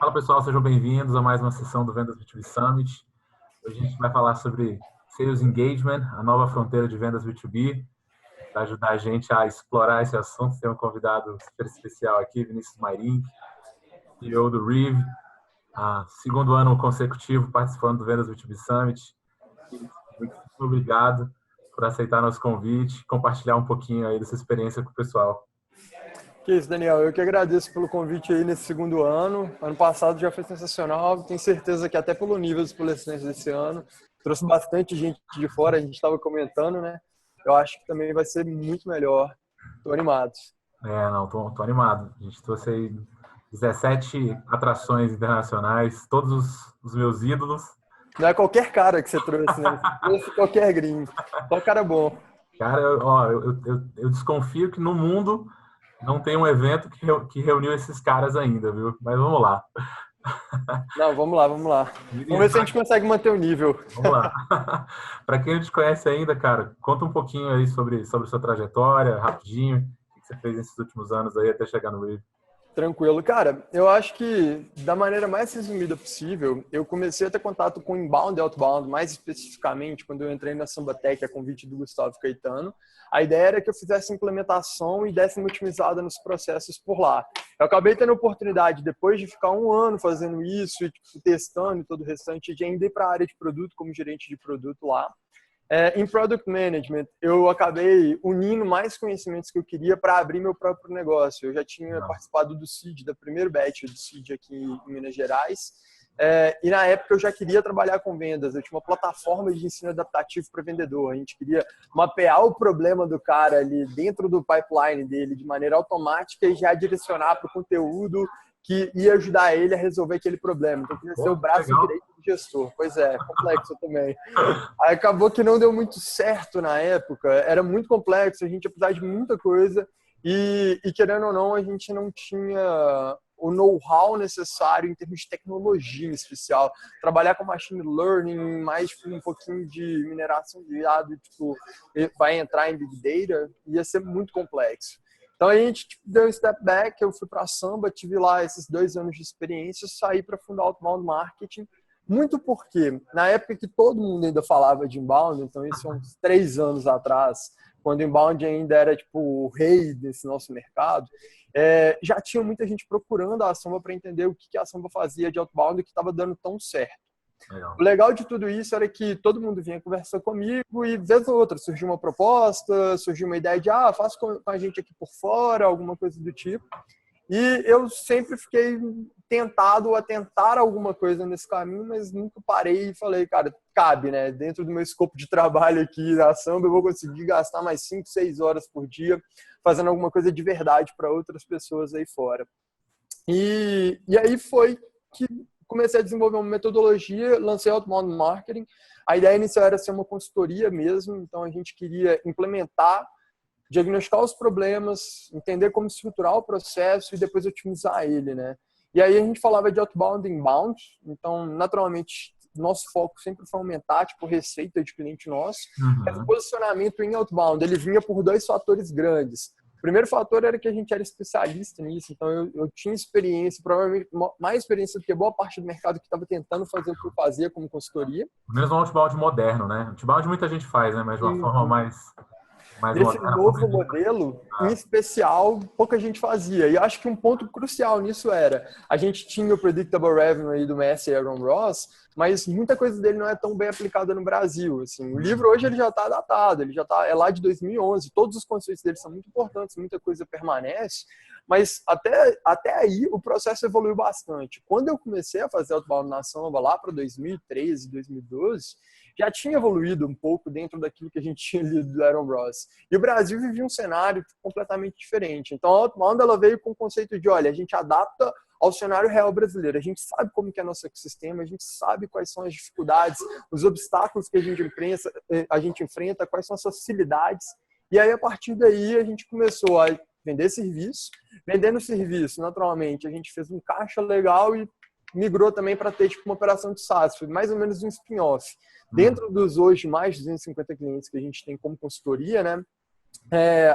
Fala pessoal, sejam bem-vindos a mais uma sessão do Vendas B2B Summit. Hoje a gente vai falar sobre Sales Engagement, a nova fronteira de vendas B2B. Para ajudar a gente a explorar esse assunto, tem um convidado super especial aqui, Vinícius Mairink, CEO do Reeve, segundo ano consecutivo participando do Vendas B2B Summit. Muito obrigado por aceitar nosso convite, compartilhar um pouquinho aí dessa experiência com o pessoal. Que isso, Daniel. Eu que agradeço pelo convite aí nesse segundo ano. Ano passado já foi sensacional. Tenho certeza que até pelo nível dos palestrantes desse ano, trouxe bastante gente de fora, a gente estava comentando, né? Eu acho que também vai ser muito melhor. Estou animado. Não, tô animado. A gente trouxe aí 17 atrações internacionais, todos os meus ídolos. Não é qualquer cara que você trouxe, né? Você trouxe qualquer gringo. Só cara bom. Cara, eu desconfio que no mundo não tem um evento que reuniu esses caras ainda, viu? Mas vamos lá. Não, vamos lá, vamos lá. Vamos ver se a gente consegue manter o nível. Vamos lá. Para quem não te conhece ainda, cara, conta um pouquinho aí sobre sua trajetória, rapidinho. O que você fez nesses últimos anos aí até chegar no Reeve. Tranquilo. Cara, eu acho que da maneira mais resumida possível, eu comecei a ter contato com inbound e outbound, mais especificamente quando eu entrei na Sambatec, a convite do Gustavo Caetano. A ideia era que eu fizesse implementação e desse uma otimizada nos processos por lá. Eu acabei tendo a oportunidade, depois de ficar um ano fazendo isso e testando e todo o restante, de ainda ir para a área de produto como gerente de produto lá. Em Product Management, eu acabei unindo mais conhecimentos que eu queria para abrir meu próprio negócio. Eu já tinha participado do Seed, da primeira batch do Seed aqui em Minas Gerais. E na época eu já queria trabalhar com vendas. Eu tinha uma plataforma de ensino adaptativo para vendedor. A gente queria mapear o problema do cara ali dentro do pipeline dele de maneira automática e já direcionar para o conteúdo que ia ajudar ele a resolver aquele problema. Então, eu queria ser o braço direito do gestor. Pois é, complexo também. Aí acabou que não deu muito certo na época. Era muito complexo, a gente ia precisar de muita coisa. E querendo ou não, a gente não tinha o know-how necessário em termos de tecnologia em especial. Trabalhar com machine learning, mais um pouquinho de mineração de dados, tipo, vai entrar em Big Data, ia ser muito complexo. Então a gente deu um step back, eu fui para a Samba, tive lá esses 2 anos de experiência, saí para fundar o Outbound Marketing, muito porque na época que todo mundo ainda falava de inbound, então isso é uns 3 anos atrás, quando o inbound ainda era tipo o rei desse nosso mercado, já tinha muita gente procurando a Samba para entender o que a Samba fazia de outbound e que estava dando tão certo. O legal de tudo isso era que todo mundo vinha conversar comigo e, vez ou outra, surgiu uma proposta, surgiu uma ideia de, faça com a gente aqui por fora, alguma coisa do tipo. E eu sempre fiquei tentado a tentar alguma coisa nesse caminho, mas nunca parei e falei, cara, cabe, né? Dentro do meu escopo de trabalho aqui na Samba, eu vou conseguir gastar mais 5, 6 horas por dia fazendo alguma coisa de verdade para outras pessoas aí fora. E aí foi que comecei a desenvolver uma metodologia, lancei Outbound Marketing. A ideia inicial era ser uma consultoria mesmo, então a gente queria implementar, diagnosticar os problemas, entender como estruturar o processo e depois otimizar ele, né? E aí a gente falava de outbound e inbound, então naturalmente nosso foco sempre foi aumentar, tipo, receita de cliente nosso. Mas o posicionamento em outbound, ele vinha por 2 fatores grandes. O primeiro fator era que a gente era especialista nisso, então eu tinha experiência, provavelmente mais experiência do que boa parte do mercado que estava tentando fazer o que eu fazia como consultoria. Menos um outbound moderno, né? Outbound muita gente faz, né? Mas de uma forma mais Esse moderna. novo modelo, em especial, pouca gente fazia. E acho que um ponto crucial nisso era, a gente tinha o Predictable Revenue aí do Messi e Aaron Ross, mas muita coisa dele não é tão bem aplicada no Brasil. Assim, o livro hoje ele já está datado, ele já é lá de 2011. Todos os conceitos dele são muito importantes, muita coisa permanece, mas até aí o processo evoluiu bastante. Quando eu comecei a fazer Outbound na Samba lá para 2013, 2012, já tinha evoluído um pouco dentro daquilo que a gente tinha lido do Aaron Ross. E o Brasil vivia um cenário completamente diferente. Então a Outbound ela veio com o conceito de, olha, a gente adapta ao cenário real brasileiro. A gente sabe como que é nosso ecossistema, a gente sabe quais são as dificuldades, os obstáculos que a gente enfrenta, quais são as facilidades. E aí, a partir daí, a gente começou a vender serviço. Vendendo serviço, naturalmente, a gente fez um caixa legal e migrou também para ter tipo, uma operação de SaaS. Foi mais ou menos um spin-off. Dentro dos hoje mais de 250 clientes que a gente tem como consultoria, né?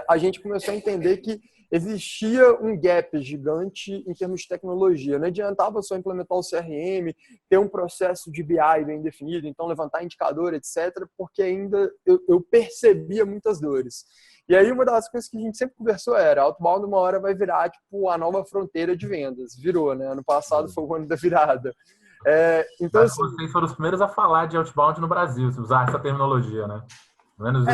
a gente começou a entender que existia um gap gigante em termos de tecnologia. Não adiantava só implementar o CRM, ter um processo de BI bem definido, então levantar indicador, etc., porque ainda eu percebia muitas dores. E aí uma das coisas que a gente sempre conversou era, outbound uma hora vai virar tipo a nova fronteira de vendas. Virou, né? Ano passado foi o ano da virada. Então, Acho que assim, vocês foram os primeiros a falar de outbound no Brasil, se usar essa terminologia, né? Pelo menos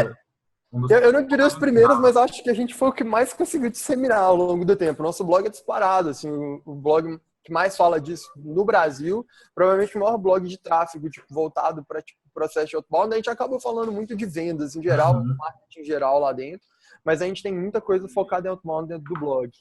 um dos eu não diria os primeiros, mas acho que a gente foi o que mais conseguiu disseminar ao longo do tempo. Nosso blog é disparado, assim, o blog que mais fala disso no Brasil, provavelmente o maior blog de tráfego tipo, voltado para tipo, processo de outbound. A gente acaba falando muito de vendas em geral, marketing em geral lá dentro, mas a gente tem muita coisa focada em outbound dentro do blog.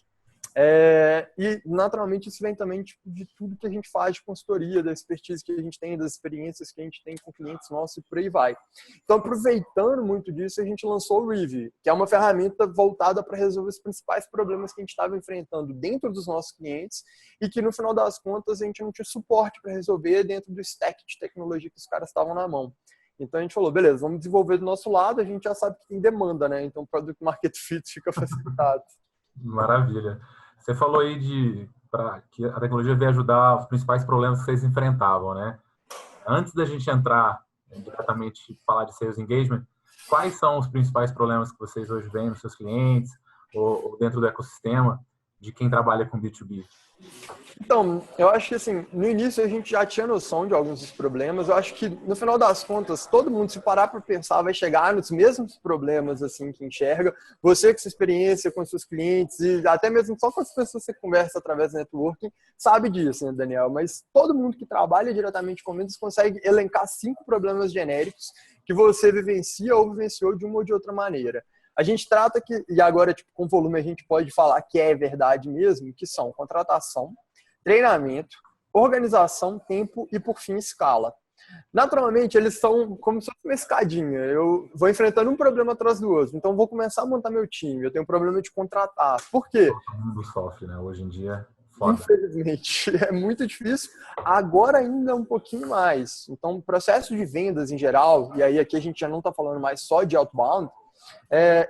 E naturalmente isso vem também tipo, de tudo que a gente faz de consultoria, da expertise que a gente tem, das experiências que a gente tem com clientes nossos e por aí vai. Então, aproveitando muito disso, a gente lançou o Review, que é uma ferramenta voltada para resolver os principais problemas que a gente estava enfrentando dentro dos nossos clientes e que no final das contas a gente não tinha suporte para resolver dentro do stack de tecnologia que os caras estavam na mão. Então a gente falou, beleza, vamos desenvolver do nosso lado, a gente já sabe que tem demanda, né? Então o Product Market Fit fica facilitado. Maravilha. Você falou aí que a tecnologia veio ajudar os principais problemas que vocês enfrentavam, né? Antes da gente entrar diretamente e falar de Sales Engagement, quais são os principais problemas que vocês hoje veem nos seus clientes ou dentro do ecossistema de quem trabalha com B2B? Então, eu acho que assim, no início a gente já tinha noção de alguns dos problemas. Eu acho que no final das contas, todo mundo se parar para pensar vai chegar nos mesmos problemas assim que enxerga. Você com sua experiência com seus clientes e até mesmo só com as pessoas que você conversa através do networking, sabe disso, né, Daniel? Mas todo mundo que trabalha diretamente com vendas consegue elencar 5 problemas genéricos que você vivencia ou vivenciou de uma ou de outra maneira. A gente trata que, e agora tipo, com volume a gente pode falar que é verdade mesmo, que são contratação, treinamento, organização, tempo e, por fim, escala. Naturalmente, eles são como se fosse uma escadinha. Eu vou enfrentando um problema atrás do outro. Então, vou começar a montar meu time. Eu tenho um problema de contratar. Por quê? Todo mundo sofre, né? Hoje em dia, foda. Infelizmente, é muito difícil. Agora ainda um pouquinho mais. Então, o processo de vendas em geral, e aí aqui a gente já não está falando mais só de outbound,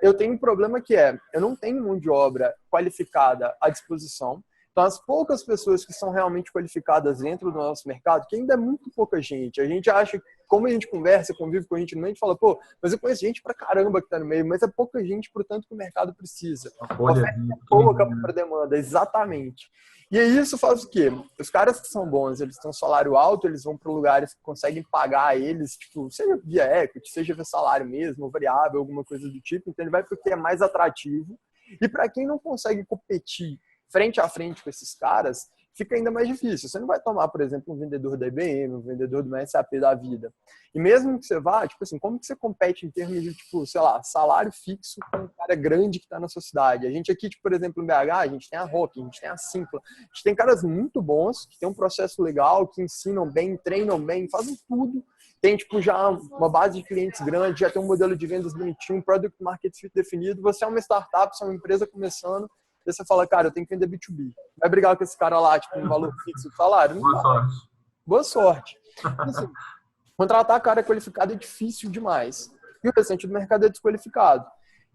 eu tenho um problema que eu não tenho mão de obra qualificada à disposição. Então, as poucas pessoas que são realmente qualificadas dentro do nosso mercado, que ainda é muito pouca gente, a gente acha, como a gente conversa, convive com a gente fala, pô, mas eu conheço gente pra caramba que tá no meio, mas é pouca gente, portanto, que o mercado precisa. Uma A oferta folha é pouca para demanda, exatamente. E aí isso faz o quê? Os caras que são bons, eles têm um salário alto, eles vão para lugares que conseguem pagar eles, tipo, seja via equity, seja via salário mesmo, ou variável, alguma coisa do tipo, então ele vai porque é mais atrativo. E para quem não consegue competir frente a frente com esses caras, fica ainda mais difícil. Você não vai tomar, por exemplo, um vendedor da IBM, um vendedor do SAP da vida. E mesmo que você vá, tipo assim, como que você compete em termos de, tipo, sei lá, salário fixo com um cara grande que está na sua cidade? A gente aqui, tipo, por exemplo, no BH, a gente tem a Rock, a gente tem a Simpla, a gente tem caras muito bons, que tem um processo legal, que ensinam bem, treinam bem, fazem tudo. Tem, tipo, já uma base de clientes grande, já tem um modelo de vendas bonitinho, um product market fit definido. Você é uma startup, você é uma empresa começando, e você fala, cara, eu tenho que vender B2B. Vai brigar com esse cara lá, tipo, um valor fixo do salário? Não Boa vai. sorte. Boa sorte. Assim, contratar cara qualificado é difícil demais. E o restante do mercado é desqualificado.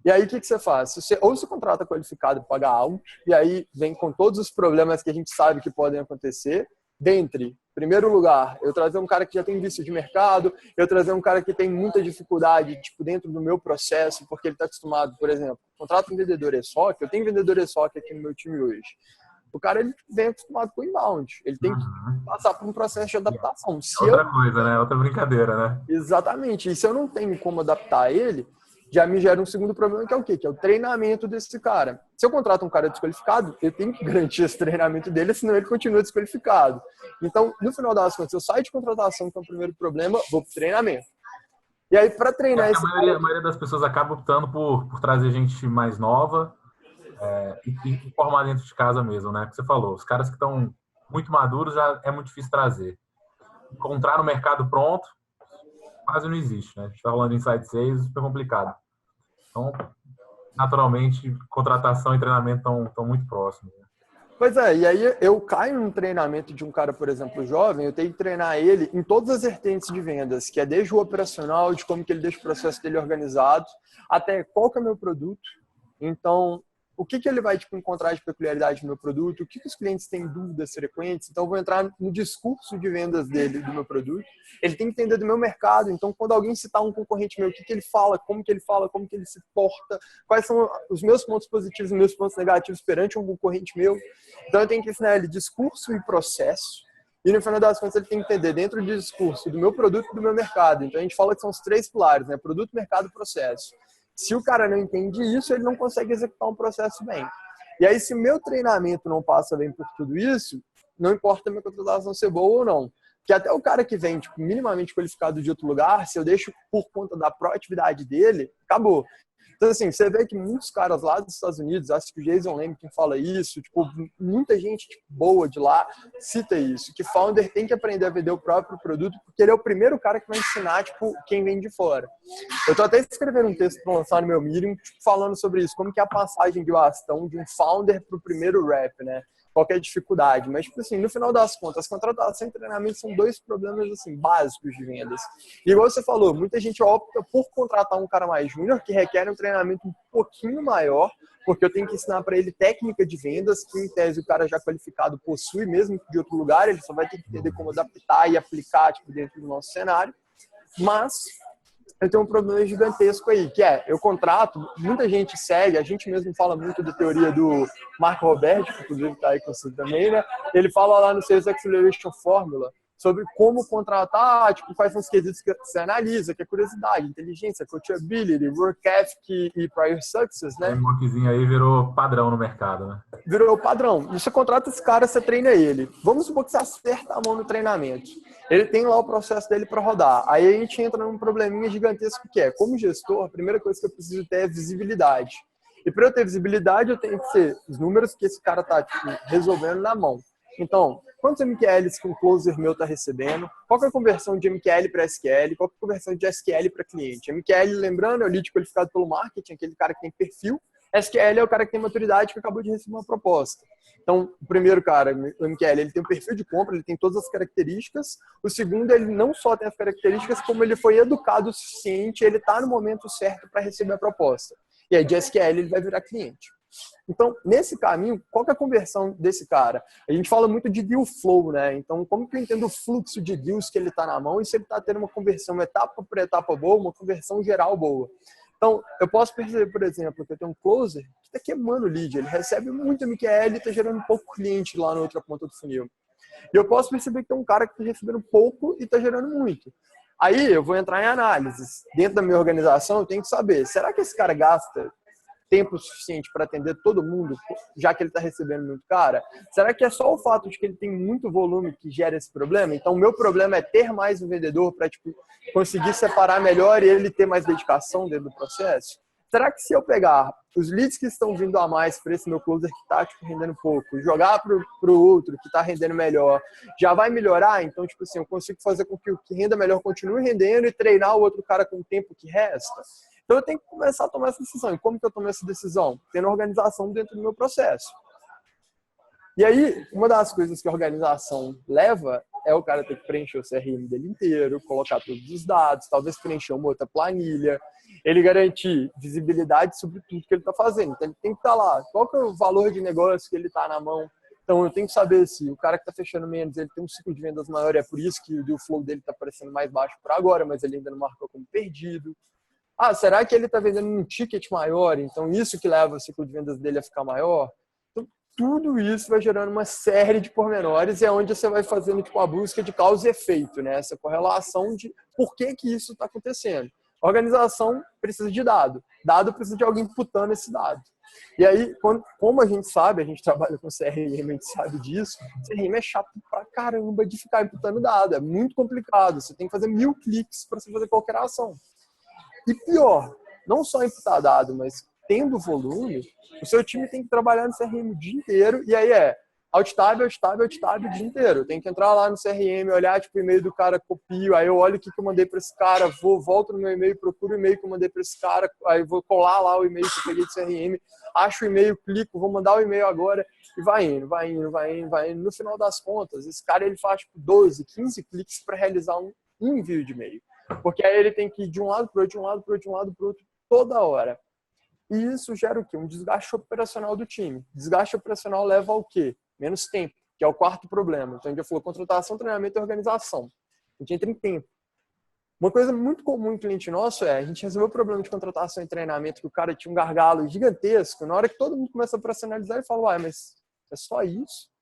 E aí, o que você faz? Ou você contrata qualificado e paga alto, e aí vem com todos os problemas que a gente sabe que podem acontecer, dentre, primeiro lugar, eu trazer um cara que já tem vício de mercado, eu trazer um cara que tem muita dificuldade, tipo, dentro do meu processo, porque ele está acostumado, por exemplo, contrato um vendedor ESOC, eu tenho vendedor ESOC aqui no meu time hoje. O cara, ele vem acostumado com inbound, ele tem que passar por um processo de adaptação. Outra coisa, né? Outra brincadeira, né? Exatamente. E se eu não tenho como adaptar ele, já me gera um segundo problema, que é o quê? Que é o treinamento desse cara. Se eu contrato um cara desqualificado, eu tenho que garantir esse treinamento dele, senão ele continua desqualificado. Então, no final das contas, eu saio de contratação, que é o primeiro problema, vou para o treinamento. E aí, para treinar esse cara... A maioria das pessoas acaba optando por trazer gente mais nova e formar dentro de casa mesmo, né? Porque você falou, os caras que estão muito maduros já é muito difícil trazer. Encontrar no mercado pronto quase não existe, né? A gente está falando de inside sales, super complicado. Então, naturalmente, contratação e treinamento estão muito próximos. Né? Pois é, e aí eu caio num treinamento de um cara, por exemplo, jovem, eu tenho que treinar ele em todas as vertentes de vendas, que é desde o operacional, de como que ele deixa o processo dele organizado, até qual que é o meu produto. Então, o que que ele vai encontrar de peculiaridade no meu produto, o que que os clientes têm dúvidas frequentes. Então, eu vou entrar no discurso de vendas dele, do meu produto. Ele tem que entender do meu mercado. Então, quando alguém citar um concorrente meu, o que que ele fala, como que ele se porta, quais são os meus pontos positivos e meus pontos negativos perante um concorrente meu. Então, eu tenho que ensinar ele discurso e processo. E no final das contas, ele tem que entender dentro do discurso do meu produto e do meu mercado. Então, a gente fala que são os 3 pilares, né? Produto, mercado e processo. Se o cara não entende isso, ele não consegue executar um processo bem. E aí, se o meu treinamento não passa bem por tudo isso, não importa a minha contratação ser boa ou não. Porque até o cara que vem tipo, minimamente qualificado de outro lugar, se eu deixo por conta da proatividade dele, acabou. Então, assim, você vê que muitos caras lá dos Estados Unidos, acho que o Jason Lemkin quem fala isso, tipo, muita gente tipo, boa de lá cita isso, que founder tem que aprender a vender o próprio produto, porque ele é o primeiro cara que vai ensinar, tipo, quem vem de fora. Eu tô até escrevendo um texto para lançar no meu Medium, tipo, falando sobre isso, como que é a passagem de bastão de um founder pro primeiro rep, né? Qualquer dificuldade, mas tipo assim, no final das contas, contratação e treinamento são 2 problemas assim básicos de vendas. E igual você falou, muita gente opta por contratar um cara mais júnior que requer um treinamento um pouquinho maior, porque eu tenho que ensinar para ele técnica de vendas, que em tese o cara já qualificado possui, mesmo de outro lugar, ele só vai ter que entender como adaptar e aplicar tipo, dentro do nosso cenário. Mas eu tenho um problema gigantesco aí, que é, eu contrato, muita gente segue, a gente mesmo fala muito da teoria do Marco Roberto, que inclusive está aí com você também, né? Ele fala lá no Sales Acceleration Formula sobre como contratar, tipo, quais são os quesitos que você analisa, que é curiosidade, inteligência, coachability, work ethic e prior success, né? O frameworkzinho aí virou padrão no mercado, né? Virou padrão. Você contrata esse cara, você treina ele. Vamos supor que você acerta a mão no treinamento. Ele tem lá o processo dele para rodar. Aí a gente entra num probleminha gigantesco que é, como gestor, a primeira coisa que eu preciso ter é visibilidade. E para eu ter visibilidade, eu tenho que ser os números que esse cara está tipo, resolvendo na mão. Então, quantos MQLs que um closer meu está recebendo? Qual é a conversão de MQL para SQL? Qual é a conversão de SQL para cliente? MQL, lembrando, é o lead qualificado pelo marketing, aquele cara que tem perfil. SQL é o cara que tem maturidade, que acabou de receber uma proposta. Então, o primeiro cara, o MQL, ele tem um perfil de compra, ele tem todas as características. O segundo, ele não só tem as características, como ele foi educado o suficiente, ele está no momento certo para receber a proposta. E aí, de SQL, ele vai virar cliente. Então, nesse caminho, qual que é a conversão desse cara? A gente fala muito de deal flow, né? Então, como que eu entendo o fluxo de deals que ele está na mão e se ele está tendo uma conversão etapa por etapa boa, uma conversão geral boa. Então, eu posso perceber, por exemplo, que eu tenho um closer que está queimando o lead. Ele recebe muito MQL e está gerando pouco cliente lá na outra ponta do funil. E eu posso perceber que tem um cara que está recebendo pouco e está gerando muito. Aí eu vou entrar em análises. Dentro da minha organização, eu tenho que saber, será que esse cara gasta tempo suficiente para atender todo mundo, já que ele está recebendo muito cara? Será que é só o fato de que ele tem muito volume que gera esse problema? Então, o meu problema é ter mais um vendedor para tipo, conseguir separar melhor e ele ter mais dedicação dentro do processo? Será que se eu pegar os leads que estão vindo a mais para esse meu closer que está tipo, rendendo pouco, jogar para o outro que está rendendo melhor, já vai melhorar? Então, tipo assim, eu consigo fazer com que o que renda melhor continue rendendo e treinar o outro cara com o tempo que resta? Então, eu tenho que começar a tomar essa decisão. E como que eu tomo essa decisão? Tendo organização dentro do meu processo. E aí, uma das coisas que a organização leva é o cara ter que preencher o CRM dele inteiro, colocar todos os dados, talvez preencher uma outra planilha, ele garantir visibilidade sobre tudo que ele está fazendo. Então, ele tem que estar lá. Qual que é o valor de negócio que ele está na mão? Então, eu tenho que saber se o cara que está fechando menos, ele tem um ciclo de vendas maior, é por isso que o deal flow dele está parecendo mais baixo por agora, mas ele ainda não marcou como perdido. Ah, será que ele está vendendo um ticket maior? Então, isso que leva o ciclo de vendas dele a ficar maior? Então, tudo isso vai gerando uma série de pormenores e é onde você vai fazendo tipo, a busca de causa e efeito, né? Essa correlação de por que isso está acontecendo. A organização precisa de dado. Dado precisa de alguém imputando esse dado. E aí, como a gente sabe, a gente trabalha com CRM, a gente sabe disso, CRM é chato pra caramba de ficar imputando dado. É muito complicado. Você tem que fazer 1000 cliques para você fazer qualquer ação. E pior, não só imputar dado, mas tendo volume, o seu time tem que trabalhar no CRM o dia inteiro. E aí alt tab o dia inteiro. Eu tenho que entrar lá no CRM, olhar tipo, o e-mail do cara, copio, aí eu olho o que eu mandei para esse cara, volto no meu e-mail, procuro o e-mail que eu mandei para esse cara, aí vou colar lá o e-mail que eu peguei do CRM, acho o e-mail, clico, vou mandar o e-mail agora e vai indo. No final das contas, esse cara ele faz tipo, 12, 15 cliques para realizar um envio de e-mail. Porque aí ele tem que ir de um lado para o outro, toda hora. E isso gera o quê? Um desgaste operacional do time. Desgaste operacional leva ao quê? Menos tempo, que é o quarto problema. Então, a gente já falou contratação, treinamento e organização. A gente entra em tempo. Uma coisa muito comum em cliente nosso é a gente resolveu o problema de contratação e treinamento, que o cara tinha um gargalo gigantesco. Na hora que todo mundo começa a operacionalizar, ele fala, mas é só isso?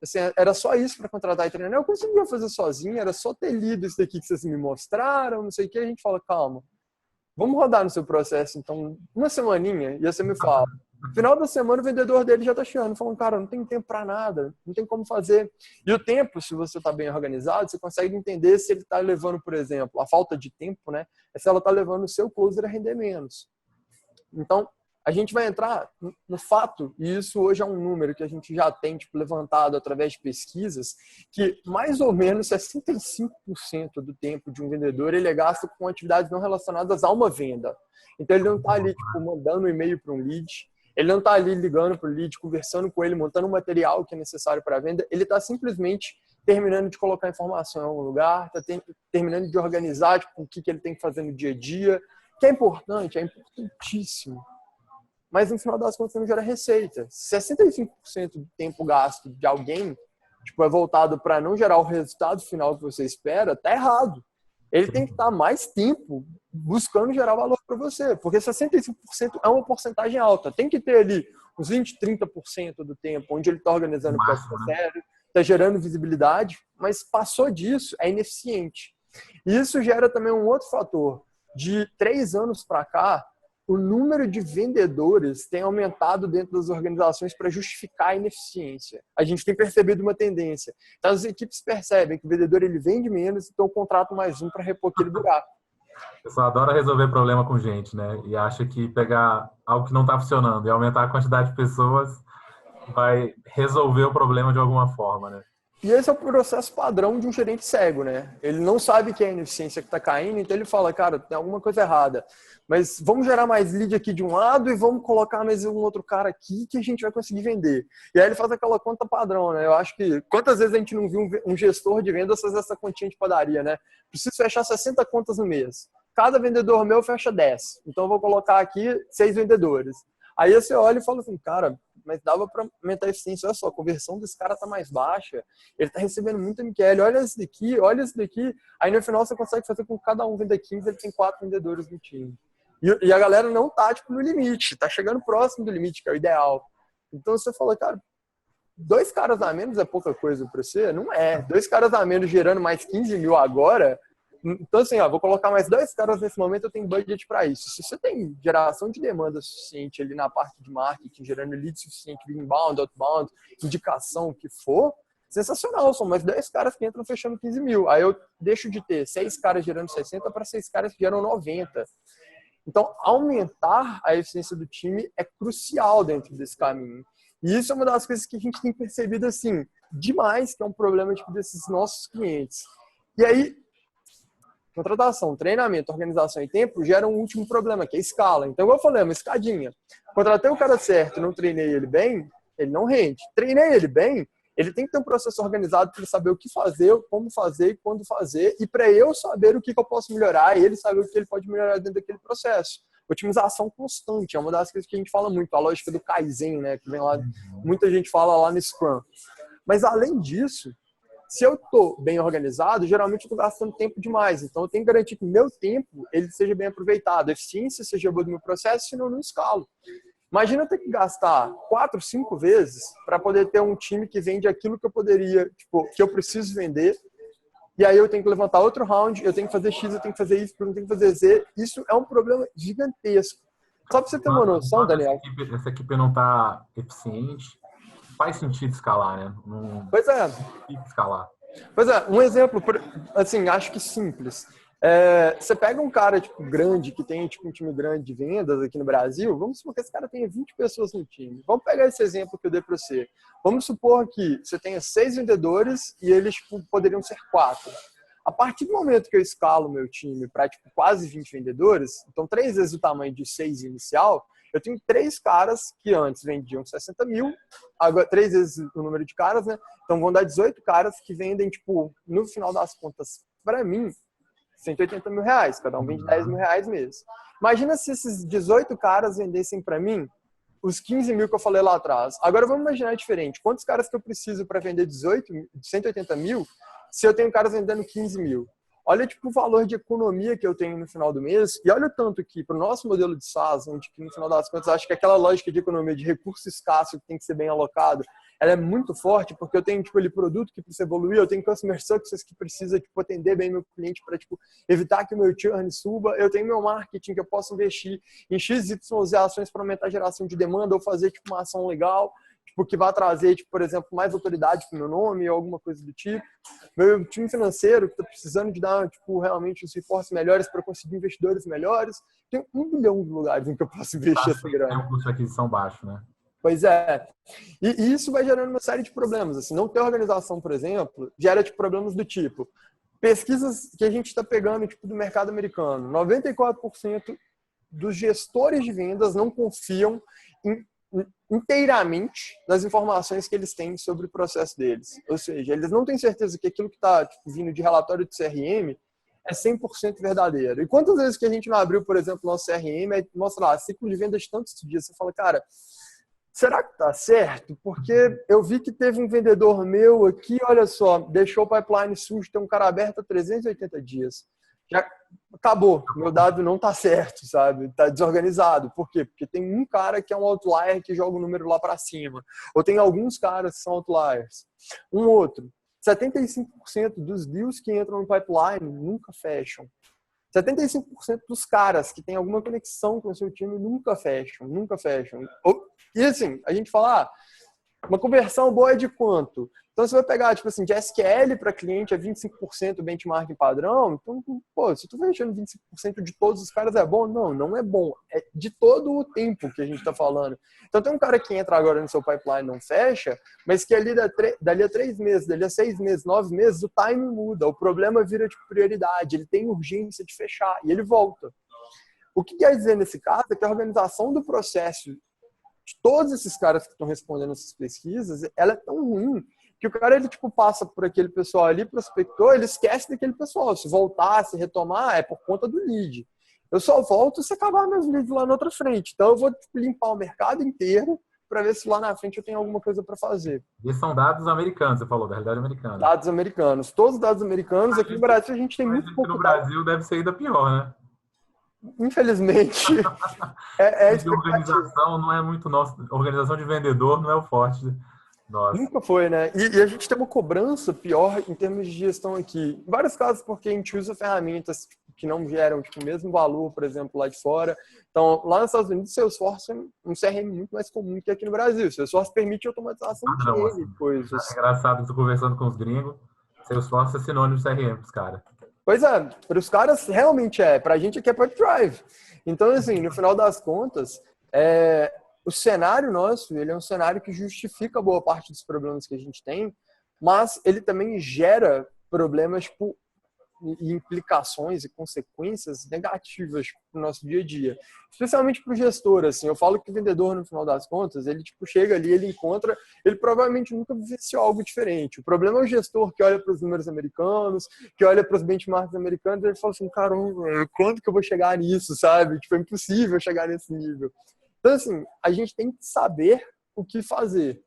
Assim, era só isso para contratar e treinar? Eu conseguia fazer sozinho, era só ter lido isso daqui que vocês me mostraram, não sei o que. A gente fala, calma. Vamos rodar no seu processo, então, uma semaninha, e aí você me fala. No final da semana, o vendedor dele já está chiando, falando, cara, não tem tempo para nada, não tem como fazer. E o tempo, se você está bem organizado, você consegue entender se ele está levando, por exemplo, a falta de tempo, né? É se ela está levando o seu closer a render menos. Então, a gente vai entrar no fato, e isso hoje é um número que a gente já tem tipo, levantado através de pesquisas, que mais ou menos 65% do tempo de um vendedor ele é gasto com atividades não relacionadas a uma venda. Então ele não está ali tipo, mandando um e-mail para um lead, ele não está ali ligando para o lead, conversando com ele, montando um material que é necessário para a venda, ele está simplesmente terminando de colocar informação em algum lugar, está terminando de organizar tipo, o que ele tem que fazer no dia a dia, que é importante, é importantíssimo. Mas no final das contas não gera receita. 65% do tempo gasto de alguém tipo, é voltado para não gerar o resultado final que você espera, tá errado. Ele tem que estar mais tempo buscando gerar valor para você, porque 65% é uma porcentagem alta. Tem que ter ali uns 20, 30% do tempo onde ele está organizando o processo sério, está gerando visibilidade, mas passou disso, é ineficiente. E isso gera também um outro fator. De 3 anos para cá, o número de vendedores tem aumentado dentro das organizações para justificar a ineficiência. A gente tem percebido uma tendência. Então, as equipes percebem que o vendedor ele vende menos, então contratam mais um para repor aquele buraco. O pessoal adora resolver problema com gente, né? E acha que pegar algo que não está funcionando e aumentar a quantidade de pessoas vai resolver o problema de alguma forma, né? E esse é o processo padrão de um gerente cego, né? Ele não sabe que é a ineficiência que está caindo, então ele fala, cara, tem alguma coisa errada. Mas vamos gerar mais lead aqui de um lado e vamos colocar mais um outro cara aqui que a gente vai conseguir vender. E aí ele faz aquela conta padrão, né? Eu acho que quantas vezes a gente não viu um gestor de vendas fazer essa continha de padaria, né? Preciso fechar 60 contas no mês. Cada vendedor meu fecha 10. Então eu vou colocar aqui 6 vendedores. Aí você olha e fala assim, cara, mas dava para aumentar a eficiência. Olha só, a conversão desse cara tá mais baixa, ele tá recebendo muito MQL, olha esse daqui. Aí no final você consegue fazer com que cada um venda 15, ele tem 4 vendedores no time. E a galera não tá tipo, no limite, tá chegando próximo do limite, que é o ideal. Então você fala, cara, 2 caras a menos é pouca coisa para você? Não é. 2 caras a menos gerando mais 15 mil agora. Então, assim, vou colocar mais 2 caras nesse momento, eu tenho budget para isso. Se você tem geração de demanda suficiente ali na parte de marketing, gerando lead suficiente, inbound, outbound, indicação, o que for, sensacional. São mais 10 caras que entram fechando 15 mil. Aí eu deixo de ter 6 caras gerando 60 para 6 caras que geram 90. Então, aumentar a eficiência do time é crucial dentro desse caminho. E isso é uma das coisas que a gente tem percebido, assim, demais, que é um problema tipo, desses nossos clientes. E aí, contratação, treinamento, organização e tempo geram um último problema, que é escala. Então, igual eu falei, é uma escadinha. Contratei o cara certo, não treinei ele bem, ele não rende. Treinei ele bem, ele tem que ter um processo organizado para ele saber o que fazer, como fazer e quando fazer, e para eu saber o que eu posso melhorar e ele saber o que ele pode melhorar dentro daquele processo. Otimização constante, é uma das coisas que a gente fala muito, a lógica do Kaizen, né, que vem lá, muita gente fala lá no Scrum. Mas, além disso, se eu estou bem organizado, geralmente eu estou gastando tempo demais. Então, eu tenho que garantir que o meu tempo ele seja bem aproveitado, a eficiência seja boa do meu processo, senão eu não escalo. Imagina eu ter que gastar 4, 5 vezes para poder ter um time que vende aquilo que eu poderia, tipo, que eu preciso vender. E aí eu tenho que levantar outro round, eu tenho que fazer X, eu tenho que fazer Y, eu tenho que fazer Z. Isso é um problema gigantesco. Só para você ter uma noção, Daniel. Essa equipe não está eficiente. Faz sentido escalar, né? Pois é. Escalar. Pois é, um exemplo, assim, acho que simples. Você pega um cara tipo, grande, que tem tipo, um time grande de vendas aqui no Brasil, vamos supor que esse cara tenha 20 pessoas no time. Vamos pegar esse exemplo que eu dei para você. Vamos supor que você tenha 6 vendedores e eles tipo, poderiam ser 4. A partir do momento que eu escalo meu time para tipo, quase 20 vendedores, então 3 vezes o tamanho de 6 inicial, eu tenho 3 caras que antes vendiam 60 mil, agora 3 vezes o número de caras, né? Então vão dar 18 caras que vendem, tipo, no final das contas, para mim, 180 mil reais, cada um vende 10 mil reais mesmo. Imagina se esses 18 caras vendessem para mim os 15 mil que eu falei lá atrás. Agora vamos imaginar diferente. Quantos caras que eu preciso para vender 180 mil se eu tenho caras vendendo 15 mil? Olha tipo, o valor de economia que eu tenho no final do mês e olha o tanto que para o nosso modelo de SaaS, onde no final das contas acho que aquela lógica de economia de recurso escasso que tem que ser bem alocado, ela é muito forte porque eu tenho tipo, ele produto que precisa evoluir, eu tenho customer success que precisa tipo, atender bem meu cliente para tipo, evitar que o meu churn suba, eu tenho meu marketing que eu posso investir em XYZ ações para aumentar a geração de demanda ou fazer tipo, uma ação legal, tipo, que vai trazer, tipo, por exemplo, mais autoridade para o meu nome ou alguma coisa do tipo. Meu time financeiro que está precisando de dar tipo, realmente os reforços melhores para conseguir investidores melhores. Tem 1 bilhão de lugares em que eu posso investir essa grana. Tem um custo de aquisição baixo, né? Pois é. E isso vai gerando uma série de problemas. Assim, não ter organização, por exemplo, gera tipo, problemas do tipo pesquisas que a gente está pegando tipo, do mercado americano. 94% dos gestores de vendas não confiam inteiramente nas informações que eles têm sobre o processo deles. Ou seja, eles não têm certeza que aquilo que está tipo, vindo de relatório de CRM é 100% verdadeiro. E quantas vezes que a gente não abriu, por exemplo, nosso CRM, aí mostra lá, ciclo de vendas de tantos dias, você fala, cara, será que tá certo? Porque eu vi que teve um vendedor meu aqui, olha só, deixou o pipeline sujo, tem um cara aberto há 380 dias. Já acabou, meu dado não tá certo, sabe? Tá desorganizado. Por quê? Porque tem um cara que é um outlier que joga o número lá para cima. Ou tem alguns caras que são outliers. Um outro, 75% dos deals que entram no pipeline nunca fecham. 75% dos caras que têm alguma conexão com o seu time nunca fecham, nunca fecham. E assim, a gente fala, uma conversão boa é de quanto? Então você vai pegar, tipo assim, de SQL para cliente é 25% benchmark padrão, então, pô, se tu vai enchendo 25% de todos os caras é bom? Não, não é bom. É de todo o tempo que a gente está falando. Então tem um cara que entra agora no seu pipeline e não fecha, mas que ali dali a 3 meses, dali a 6 meses, 9 meses, o timing muda, o problema vira de prioridade, ele tem urgência de fechar e ele volta. O que quer dizer nesse caso é que a organização do processo de todos esses caras que estão respondendo essas pesquisas, ela é tão ruim que o cara, ele tipo, passa por aquele pessoal ali, prospectou, ele esquece daquele pessoal. Se voltar, se retomar, é por conta do lead. Eu só volto se acabar meus leads lá na outra frente. Então, eu vou tipo, limpar o mercado inteiro para ver se lá na frente eu tenho alguma coisa para fazer. E são dados americanos, você falou, da realidade americana. Dados americanos. Todos os dados americanos. Aqui no Brasil, a gente tem muito pouco. No Brasil, deve ser ainda pior, né? Infelizmente, de organização não é muito nosso. Organização de vendedor não é o forte. Nossa. Nunca foi, né? E a gente tem uma cobrança pior em termos de gestão aqui. Em vários casos, porque a gente usa ferramentas que não geram tipo, o mesmo valor, por exemplo, lá de fora. Então, lá nos Estados Unidos, o Salesforce é um CRM muito mais comum que aqui no Brasil. O Salesforce permite automatização de assim, coisas. É engraçado, estou conversando com os gringos. Salesforce é sinônimo de CRM para os caras. Pois é, para os caras realmente é. Para a gente aqui é Product Drive. Então, assim, no final das contas, o cenário nosso, ele é um cenário que justifica boa parte dos problemas que a gente tem, mas ele também gera problemas tipo, e implicações e consequências negativas para o nosso dia a dia. Especialmente para o gestor, assim. Eu falo que o vendedor, no final das contas, ele tipo, chega ali, ele encontra, ele provavelmente nunca vivenciou algo diferente. O problema é o gestor que olha para os números americanos, que olha para os benchmarks americanos, e ele fala assim, caramba, quando que eu vou chegar nisso, sabe? Tipo, é impossível chegar nesse nível. Então, assim, a gente tem que saber o que fazer.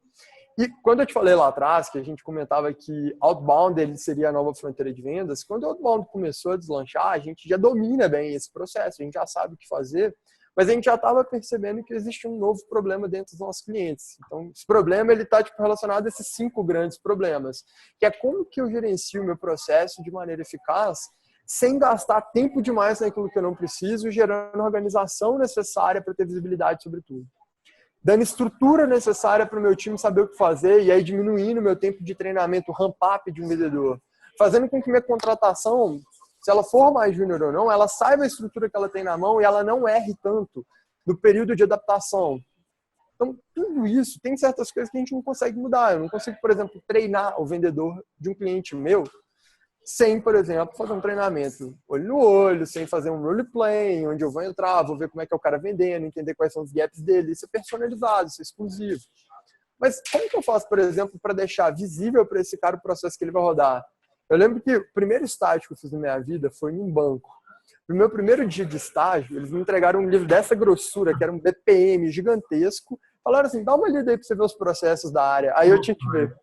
E quando eu te falei lá atrás, que a gente comentava que outbound ele seria a nova fronteira de vendas, quando o outbound começou a deslanchar, a gente já domina bem esse processo, a gente já sabe o que fazer, mas a gente já estava percebendo que existe um novo problema dentro dos nossos clientes. Então, esse problema está tipo, relacionado a esses 5 grandes problemas, que é como que eu gerencio o meu processo de maneira eficaz, sem gastar tempo demais naquilo que eu não preciso, gerando a organização necessária para ter visibilidade sobre tudo. Dando estrutura necessária para o meu time saber o que fazer e aí diminuindo o meu tempo de treinamento, ramp-up de um vendedor. Fazendo com que minha contratação se ela for mais júnior ou não, ela saiba a estrutura que ela tem na mão e ela não erre tanto no período de adaptação. Então, tudo isso, tem certas coisas que a gente não consegue mudar. Eu não consigo, por exemplo, treinar o vendedor de um cliente meu sem, por exemplo, fazer um treinamento olho no olho, sem fazer um roleplay, onde eu vou entrar, vou ver como é que é o cara vendendo, entender quais são os gaps dele. Isso é personalizado, isso é exclusivo. Mas como que eu faço, por exemplo, para deixar visível para esse cara o processo que ele vai rodar? Eu lembro que o primeiro estágio que eu fiz na minha vida foi em um banco. No meu primeiro dia de estágio, eles me entregaram um livro dessa grossura, que era um BPM gigantesco. Falaram assim, dá uma lida aí para você ver os processos da área. Aí eu tinha que ver,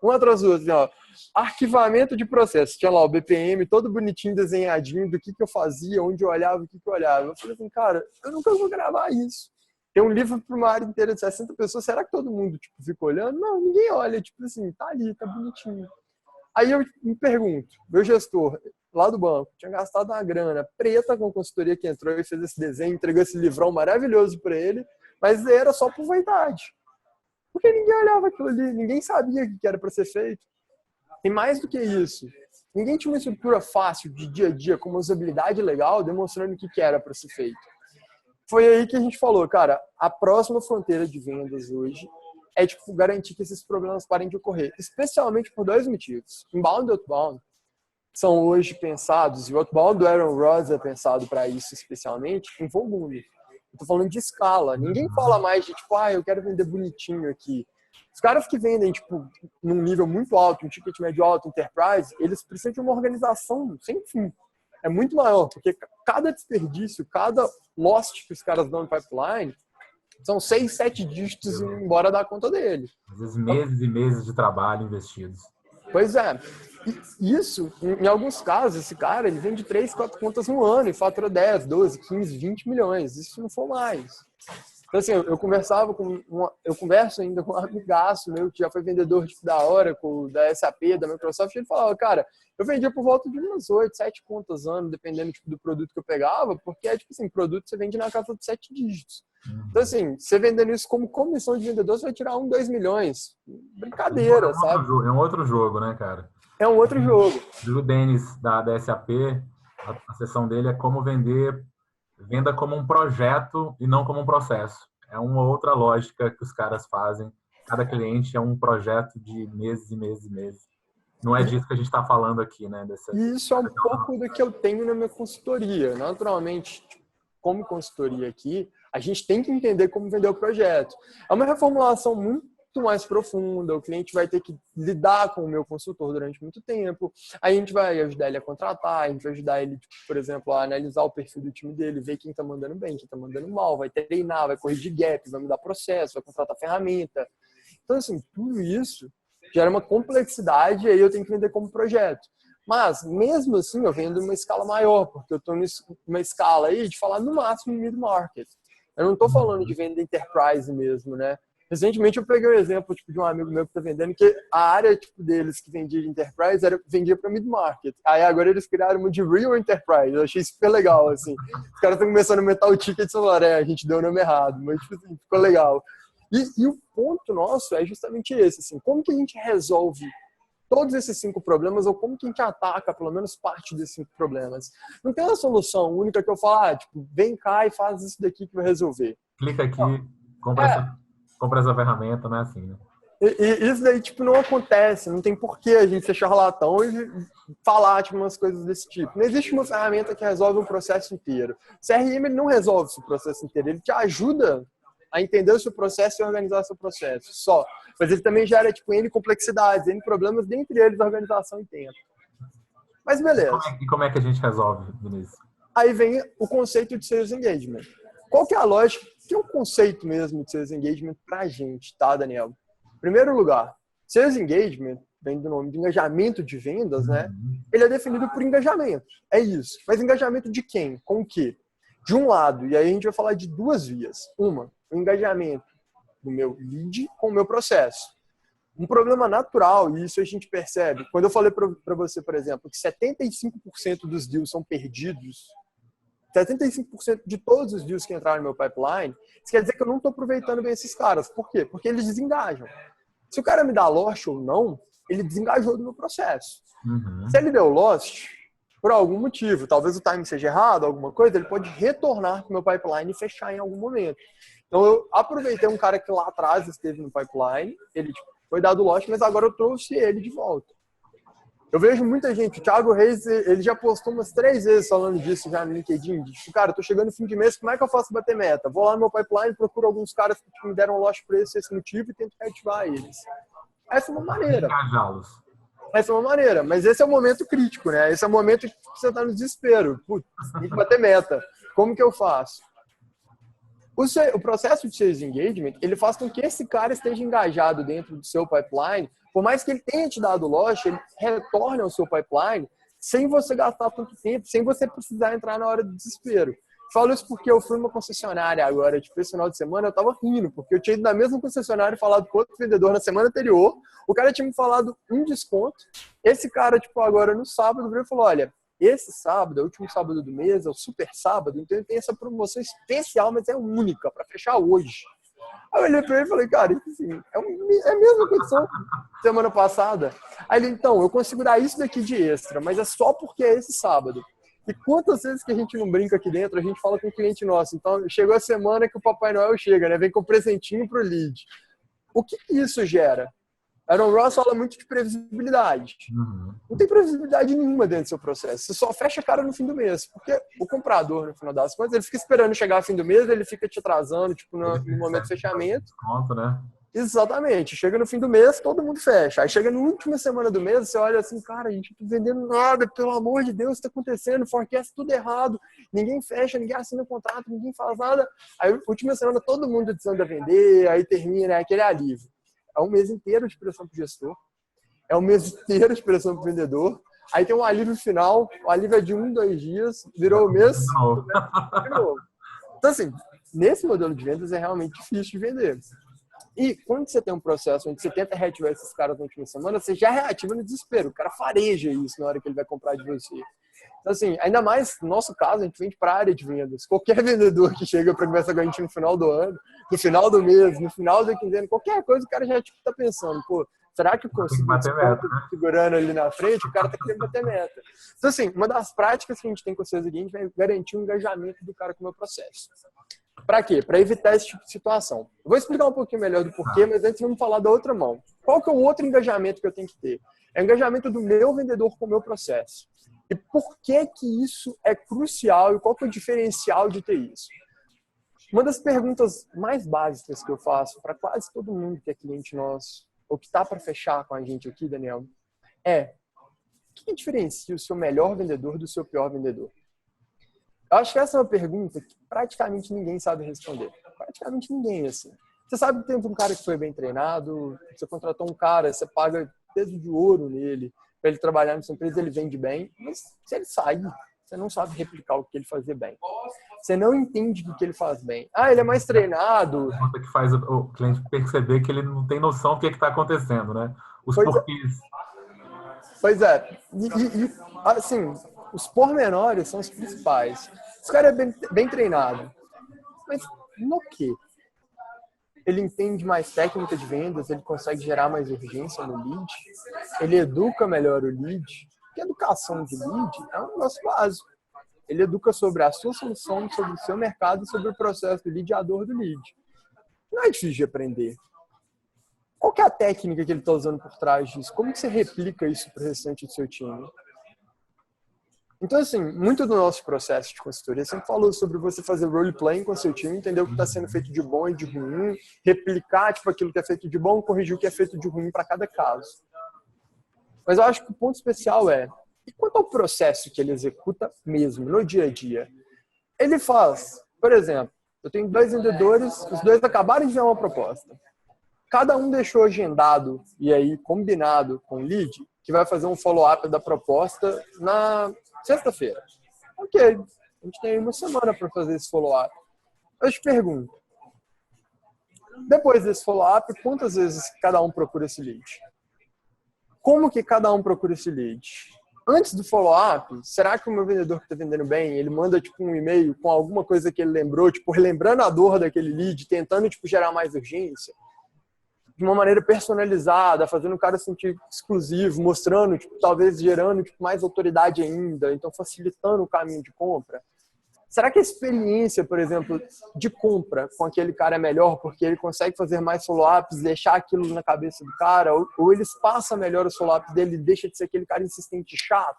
um atrás do outro, assim, ó, arquivamento de processos. Tinha lá o BPM, todo bonitinho, desenhadinho, do que eu fazia, onde eu olhava, o que eu olhava. Eu falei assim, cara, eu nunca vou gravar isso. Tem um livro para uma área inteira de 60 pessoas, será que todo mundo tipo, fica olhando? Não, ninguém olha, tipo assim, tá ali, tá bonitinho. Aí eu me pergunto, meu gestor lá do banco tinha gastado uma grana preta com a consultoria que entrou e fez esse desenho, entregou esse livrão maravilhoso para ele, mas era só por vaidade. Porque ninguém olhava aquilo ali, ninguém sabia o que era para ser feito. E mais do que isso, ninguém tinha uma estrutura fácil de dia a dia, com uma usabilidade legal, demonstrando o que era para ser feito. Foi aí que a gente falou, cara, a próxima fronteira de vendas hoje é tipo, garantir que esses problemas parem de ocorrer, especialmente por dois motivos. Inbound e outbound são hoje pensados, e o outbound do Aaron Ross é pensado para isso especialmente, em volume. Eu tô falando de escala. Ninguém fala mais de tipo, eu quero vender bonitinho aqui. Os caras que vendem tipo, num nível muito alto, um ticket médio alto, enterprise, eles precisam de uma organização sem fim. É muito maior, porque cada desperdício, cada lost que os caras dão no pipeline, são 6, 7 dígitos indo embora da conta dele. Às vezes meses e meses de trabalho investidos. Pois é. Isso, em alguns casos, esse cara ele vende 3, 4 contas no ano e fatura 10, 12, 15, 20 milhões. Isso não for mais. Então, assim, eu converso ainda com um amigaço meu que já foi vendedor tipo, da Oracle, da SAP, da Microsoft, e ele falava, cara, eu vendia por volta de umas 8, 7 contas ano, dependendo tipo, do produto que eu pegava, porque é tipo assim, produto você vende na casa de 7 dígitos. Então, assim, você vendendo isso como comissão de vendedor, você vai tirar 1, 2 milhões. Brincadeira, sabe? É um outro jogo, né, cara? É um outro jogo. O Denis, da SAP, a sessão dele é como venda como um projeto e não como um processo. É uma outra lógica que os caras fazem. Cada cliente é um projeto de meses e meses e meses. Não é disso que a gente está falando aqui, né? Isso é um pouco do que eu tenho na minha consultoria. Naturalmente, como consultoria aqui, a gente tem que entender como vender o projeto. É uma reformulação muito mais profunda, o cliente vai ter que lidar com o meu consultor durante muito tempo, aí a gente vai ajudar ele a contratar, a gente vai ajudar ele, tipo, por exemplo, a analisar o perfil do time dele, ver quem está mandando bem, quem está mandando mal, vai treinar, vai corrigir gap, vai mudar processo, vai contratar ferramenta. Então, assim, tudo isso gera uma complexidade e aí eu tenho que vender como projeto. Mas, mesmo assim, eu vendo uma escala maior, porque eu estou numa escala aí de falar no máximo mid-market. Eu não estou falando de venda enterprise mesmo, né? Recentemente eu peguei um exemplo tipo, de um amigo meu que está vendendo que a área tipo, deles que vendia de enterprise vendia para mid-market. Aí agora eles criaram uma de real enterprise. Eu achei super legal, assim. Os caras estão começando a aumentar o ticket e falaram, a gente deu o nome errado. Mas tipo, assim, ficou legal. E o ponto nosso é justamente esse, assim. Como que a gente resolve todos esses 5 problemas ou como que a gente ataca pelo menos parte desses 5 problemas? Não tem uma solução única que eu falo, tipo, vem cá e faz isso daqui que vai resolver. Clica aqui, compra essa ferramenta, não é assim, né? E isso daí, tipo, não acontece. Não tem porquê a gente ser charlatão e falar, tipo, umas coisas desse tipo. Não existe uma ferramenta que resolve um processo inteiro. O CRM ele não resolve o processo inteiro. Ele te ajuda a entender o seu processo e organizar o seu processo, só. Mas ele também gera, tipo, N complexidades, N problemas, dentre eles organização e tempo. Mas beleza. E como é que a gente resolve, Vinícius? Aí vem o conceito de Sales Engagement. Qual que é a lógica? Que é um conceito mesmo de Sales Engagement pra gente, tá, Daniel? Em primeiro lugar, Sales Engagement, vem do nome de engajamento de vendas, né? Ele é definido por engajamento. É isso. Mas engajamento de quem? Com o quê? De um lado, e aí a gente vai falar de 2 vias. Uma, o engajamento do meu lead com o meu processo. Um problema natural, e isso a gente percebe, quando eu falei para você, por exemplo, que 75% dos deals são perdidos, 75% de todos os deals que entraram no meu pipeline, isso quer dizer que eu não estou aproveitando bem esses caras. Por quê? Porque eles desengajam. Se o cara me dá lost ou não, ele desengajou do meu processo. Se ele deu lost, por algum motivo. Talvez o time seja errado, alguma coisa, ele pode retornar para o meu pipeline e fechar em algum momento. Então, eu aproveitei um cara que lá atrás esteve no pipeline, ele tipo, foi dado loss, mas agora eu trouxe ele de volta. Eu vejo muita gente, o Thiago Reis, ele já postou umas 3 vezes falando disso já no LinkedIn. Tipo, cara, eu tô chegando no fim de mês, como é que eu faço bater meta? Vou lá no meu pipeline, procuro alguns caras que me deram loss por esse motivo e tento reativar eles. Essa é uma maneira. Essa é uma maneira, mas esse é o momento crítico, né? Esse é o momento que você tá no desespero. Putz, tem que bater meta. Como que eu faço? O processo de sales engagement, ele faz com que esse cara esteja engajado dentro do seu pipeline, por mais que ele tenha te dado loss, ele retorne ao seu pipeline sem você gastar tanto tempo, sem você precisar entrar na hora do desespero. Falo isso porque eu fui numa concessionária agora, tipo, esse final de semana, eu tava rindo, porque eu tinha ido na mesma concessionária e falado com outro vendedor na semana anterior, o cara tinha me falado um desconto, esse cara, tipo, agora no sábado, veio e falou, olha, esse sábado, é o último sábado do mês, é o super sábado, então ele tem essa promoção especial, mas é única, para fechar hoje. Aí eu olhei pra ele e falei, cara, isso assim, é a mesma condição semana passada. Aí ele, então, eu consigo dar isso daqui de extra, mas é só porque é esse sábado. E quantas vezes que a gente não brinca aqui dentro, a gente fala com o cliente nosso. Então, chegou a semana que o Papai Noel chega, né? Vem com um presentinho pro lead. O que isso gera? Aaron Ross fala muito de previsibilidade. Não tem previsibilidade nenhuma dentro do seu processo. Você só fecha a cara no fim do mês. Porque o comprador, no final das contas, ele fica esperando chegar ao fim do mês, ele fica te atrasando, tipo, no momento de fechamento. Conta, né? Exatamente. Chega no fim do mês, todo mundo fecha. Aí chega na última semana do mês, você olha assim, cara, a gente não tá vendendo nada, pelo amor de Deus, o que tá acontecendo? Forecast tudo errado, ninguém fecha, ninguém assina o contrato, ninguém faz nada. Aí, última semana, todo mundo desanda a vender, aí termina, aquele alívio. É um mês inteiro de pressão pro gestor, é um mês inteiro de pressão pro vendedor, aí tem um alívio final, o alívio é de 1, 2 dias, virou o mês, de novo. Então, assim, nesse modelo de vendas é realmente difícil de vender. E quando você tem um processo onde você tenta reativar esses caras na última semana, você já reativa no desespero. O cara fareja isso na hora que ele vai comprar de você. Então, assim, ainda mais no nosso caso, a gente vende para a área de vendas. Qualquer vendedor que chega para conversar com a gente no final do ano, no final do mês, no final da quinzena, qualquer coisa, o cara já tipo, tá pensando, pô, será que eu consigo segurando ali na frente? O cara tá querendo bater meta. Então, assim, uma das práticas que a gente tem com o Sales Engagement é garantir o engajamento do cara com o meu processo. Para quê? Para evitar esse tipo de situação. Eu vou explicar um pouquinho melhor do porquê, mas antes vamos falar da outra mão. Qual que é o outro engajamento que eu tenho que ter? É o engajamento do meu vendedor com o meu processo. E por que que isso é crucial e qual que é o diferencial de ter isso? Uma das perguntas mais básicas que eu faço para quase todo mundo que é cliente nosso, ou que está para fechar com a gente aqui, Daniel, é: o que diferencia o seu melhor vendedor do seu pior vendedor? Eu acho que essa é uma pergunta que praticamente ninguém sabe responder. Praticamente ninguém, assim. Você sabe que tem um cara que foi bem treinado, você contratou um cara, você paga peso de ouro nele, para ele trabalhar na sua empresa, ele vende bem, mas se ele sai, você não sabe replicar o que ele fazia bem. Você não entende o que ele faz bem. Ah, ele é mais treinado. Que faz o cliente perceber que ele não tem noção do que está acontecendo, né? Os porquês. Pois é. E, assim, os pormenores são os principais. Esse cara é bem treinado. Mas no quê? Ele entende mais técnica de vendas, ele consegue gerar mais urgência no lead, ele educa melhor o lead. Porque a educação de lead é um negócio básico. Ele educa sobre a sua solução, sobre o seu mercado, sobre o processo do lead e a dor do lead. Não é difícil de aprender. Qual que é a técnica que ele está usando por trás disso? Como que você replica isso para o restante do seu time? Então, assim, muito do nosso processo de consultoria sempre falou sobre você fazer role-playing com o seu time, entender o que está sendo feito de bom e de ruim, replicar tipo, aquilo que é feito de bom, corrigir o que é feito de ruim para cada caso. Mas eu acho que o ponto especial é, e quanto ao processo que ele executa mesmo, no dia a dia? Ele faz, por exemplo, eu tenho 2 vendedores, os 2 acabaram de enviar uma proposta. Cada um deixou agendado e aí combinado com o lead que vai fazer um follow-up da proposta na sexta-feira. Ok, a gente tem uma semana para fazer esse follow-up. Eu te pergunto, depois desse follow-up, quantas vezes cada um procura esse lead? Como que cada um procura esse lead? Antes do follow-up, será que o meu vendedor que está vendendo bem, ele manda tipo um e-mail com alguma coisa que ele lembrou, tipo relembrando a dor daquele lead, tentando tipo gerar mais urgência? de uma maneira personalizada, fazendo o cara se sentir exclusivo, mostrando, tipo, talvez gerando tipo, mais autoridade ainda, então facilitando o caminho de compra. Será que a experiência, por exemplo, de compra com aquele cara é melhor porque ele consegue fazer mais follow-ups, deixar aquilo na cabeça do cara, ou ele espaça melhor o follow-up dele e deixa de ser aquele cara insistente e chato?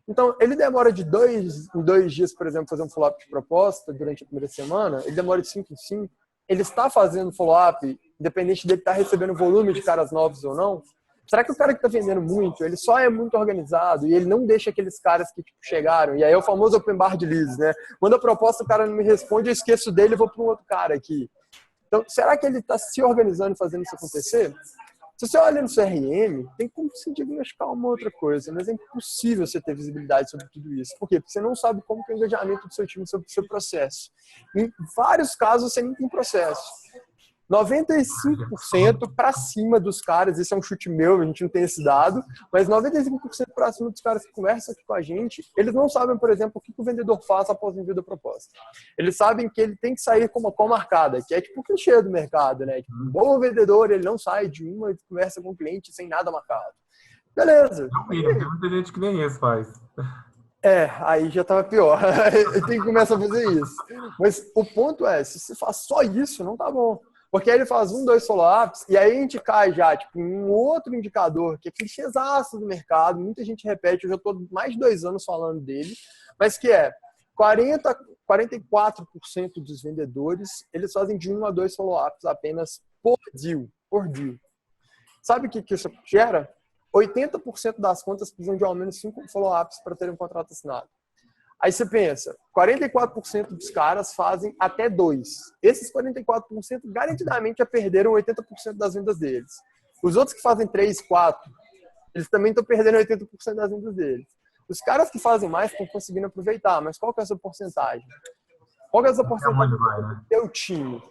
Então, ele demora de 2 dias, por exemplo, fazer um follow-up de proposta durante a primeira semana, ele demora de 5 em 5, ele está fazendo follow-up, independente dele estar recebendo volume de caras novos ou não. Será que o cara que está vendendo muito, ele só é muito organizado e ele não deixa aqueles caras que tipo, chegaram? E aí é o famoso open bar de leads, né? Manda a proposta, o cara não me responde, eu esqueço dele e vou para um outro cara aqui. Então, será que ele está se organizando e fazendo isso acontecer? Se você olha no CRM, tem como se diagnosticar uma outra coisa, mas é impossível você ter visibilidade sobre tudo isso. Por quê? Porque você não sabe como que é o engajamento do seu time sobre o seu processo. Em vários casos, você nem tem processo. 95% para cima dos caras, esse é um chute meu, a gente não tem esse dado, mas 95% para cima dos caras que conversam aqui com a gente, eles não sabem, por exemplo, o que o vendedor faz após o envio da proposta. Eles sabem que ele tem que sair com uma call marcada, que é tipo o clichê do mercado, né? Tipo, um bom vendedor, ele não sai de uma conversa com o cliente sem nada marcado. Beleza. Não, tem muita gente que nem isso faz. Aí já tava pior. Tem que começar a fazer isso. Mas o ponto é, se você faz só isso, não tá bom. Porque aí ele faz 1, 2 follow-ups e aí a gente cai já tipo, em um outro indicador que é clichêzaço do mercado, muita gente repete, eu já estou mais de 2 anos falando dele, mas que é 44% dos vendedores, eles fazem de 1 a 2 follow-ups apenas por deal. Sabe o que isso gera? 80% das contas precisam de ao menos 5 follow-ups para terem um contrato assinado. Aí você pensa, 44% dos caras fazem até 2. Esses 44% garantidamente já perderam 80% das vendas deles. Os outros que fazem 3, 4, eles também estão perdendo 80% das vendas deles. Os caras que fazem mais estão conseguindo aproveitar, mas qual que é essa porcentagem? Qual que é essa porcentagem do seu time?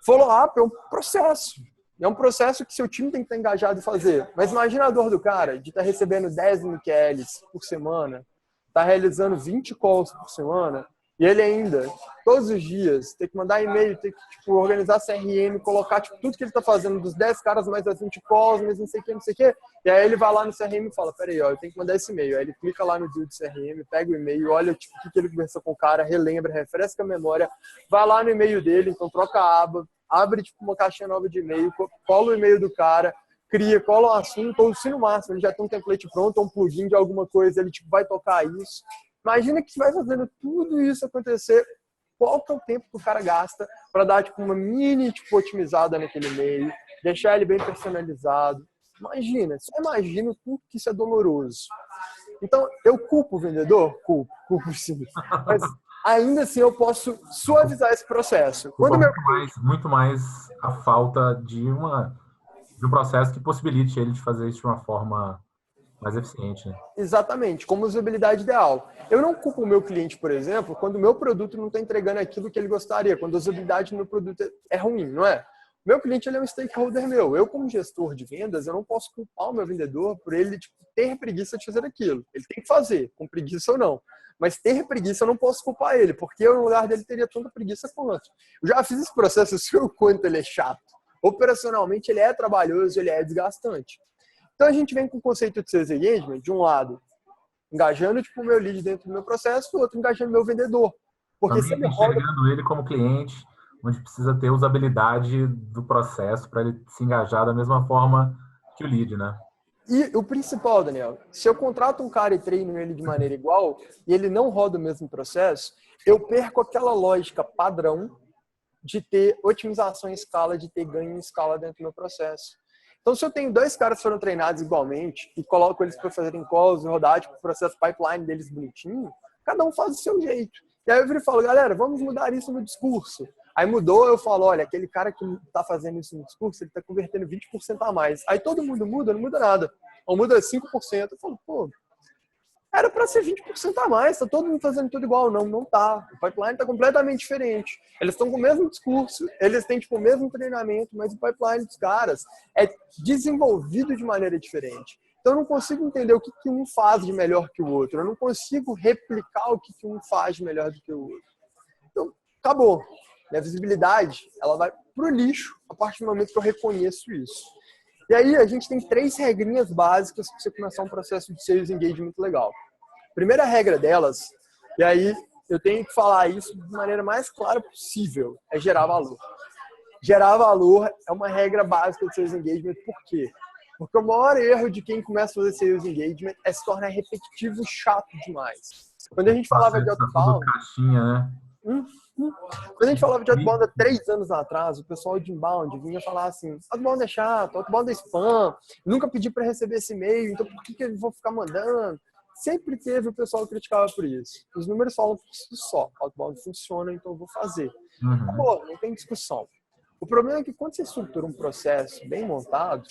Follow-up é um processo. É um processo que seu time tem que estar engajado em fazer. Mas imagina a dor do cara de estar recebendo 10 MQLs por semana, está realizando 20 calls por semana, e ele ainda, todos os dias, tem que mandar e-mail, tem que organizar CRM, colocar tudo que ele está fazendo dos 10 caras mais as 20 calls, mas não sei o que, e aí ele vai lá no CRM e fala, peraí, eu tenho que mandar esse e-mail. Aí ele clica lá no deal do CRM, pega o e-mail, olha o que ele conversou com o cara, relembra, refresca a memória, vai lá no e-mail dele, então troca a aba, abre uma caixinha nova de e-mail, cola o e-mail do cara, cola um assunto, ou se no máximo ele já tem um template pronto, ou um plugin de alguma coisa, ele vai tocar isso. Imagina que você vai fazendo tudo isso acontecer, qual que é o tempo que o cara gasta para dar uma mini otimizada naquele e-mail, deixar ele bem personalizado. Imagina o quanto que isso é doloroso. Então, eu culpo o vendedor? Culpo sim. Mas ainda assim eu posso suavizar esse processo. Muito mais a falta de um processo que possibilite ele de fazer isso de uma forma mais eficiente. Né? Exatamente, como usabilidade ideal. Eu não culpo o meu cliente, por exemplo, quando o meu produto não está entregando aquilo que ele gostaria, quando a usabilidade do meu produto é ruim, não é? O meu cliente ele é um stakeholder meu. Eu, como gestor de vendas, eu não posso culpar o meu vendedor por ele ter preguiça de fazer aquilo. Ele tem que fazer, com preguiça ou não. Mas ter preguiça eu não posso culpar ele, porque eu, no lugar dele, teria tanta preguiça quanto. Eu já fiz esse processo, eu sei o quanto ele é chato. Operacionalmente, ele é trabalhoso, ele é desgastante. Então, a gente vem com o conceito de sales engagement, de um lado, engajando o meu lead dentro do meu processo, do outro, engajando o meu vendedor. Porque também enxergando ele como cliente, onde precisa ter usabilidade do processo para ele se engajar da mesma forma que o lead, né? E o principal, Daniel, se eu contrato um cara e treino ele de maneira igual e ele não roda o mesmo processo, eu perco aquela lógica padrão de ter otimização em escala, de ter ganho em escala dentro do meu processo. Então, se eu tenho 2 caras que foram treinados igualmente e coloco eles para fazerem calls e rodar o processo pipeline deles bonitinho, cada um faz do seu jeito. E aí eu viro e falo, galera, vamos mudar isso no discurso. Aí mudou, eu falo, olha, aquele cara que está fazendo isso no discurso, ele está convertendo 20% a mais. Aí todo mundo muda, não muda nada. Ou muda 5%. Eu falo, pô, era para ser 20% a mais, tá todo mundo fazendo tudo igual. Não tá. O pipeline tá completamente diferente. Eles estão com o mesmo discurso, eles têm o mesmo treinamento, mas o pipeline dos caras é desenvolvido de maneira diferente. Então eu não consigo entender o que um faz de melhor que o outro. Eu não consigo replicar o que um faz de melhor do que o outro. Então, acabou. Minha visibilidade, ela vai pro lixo a partir do momento que eu reconheço isso. E aí a gente tem 3 regrinhas básicas para você começar um processo de sales engagement legal. Primeira regra delas, e aí eu tenho que falar isso de maneira mais clara possível, é gerar valor. Gerar valor é uma regra básica de sales engagement. Por quê? Porque o maior erro de quem começa a fazer sales engagement é se tornar repetitivo e chato demais. Quando a gente falava de outbound... caixinha, né? Quando a gente falava de outbound há 3 anos atrás, o pessoal de inbound vinha falar assim: outbound é chato, outbound é spam, nunca pedi para receber esse e-mail, então por que eu vou ficar mandando? Sempre teve o pessoal que criticava por isso. Os números falam por si só: outbound funciona, então eu vou fazer. Pô, não tem discussão. O problema é que quando você estrutura um processo bem montado,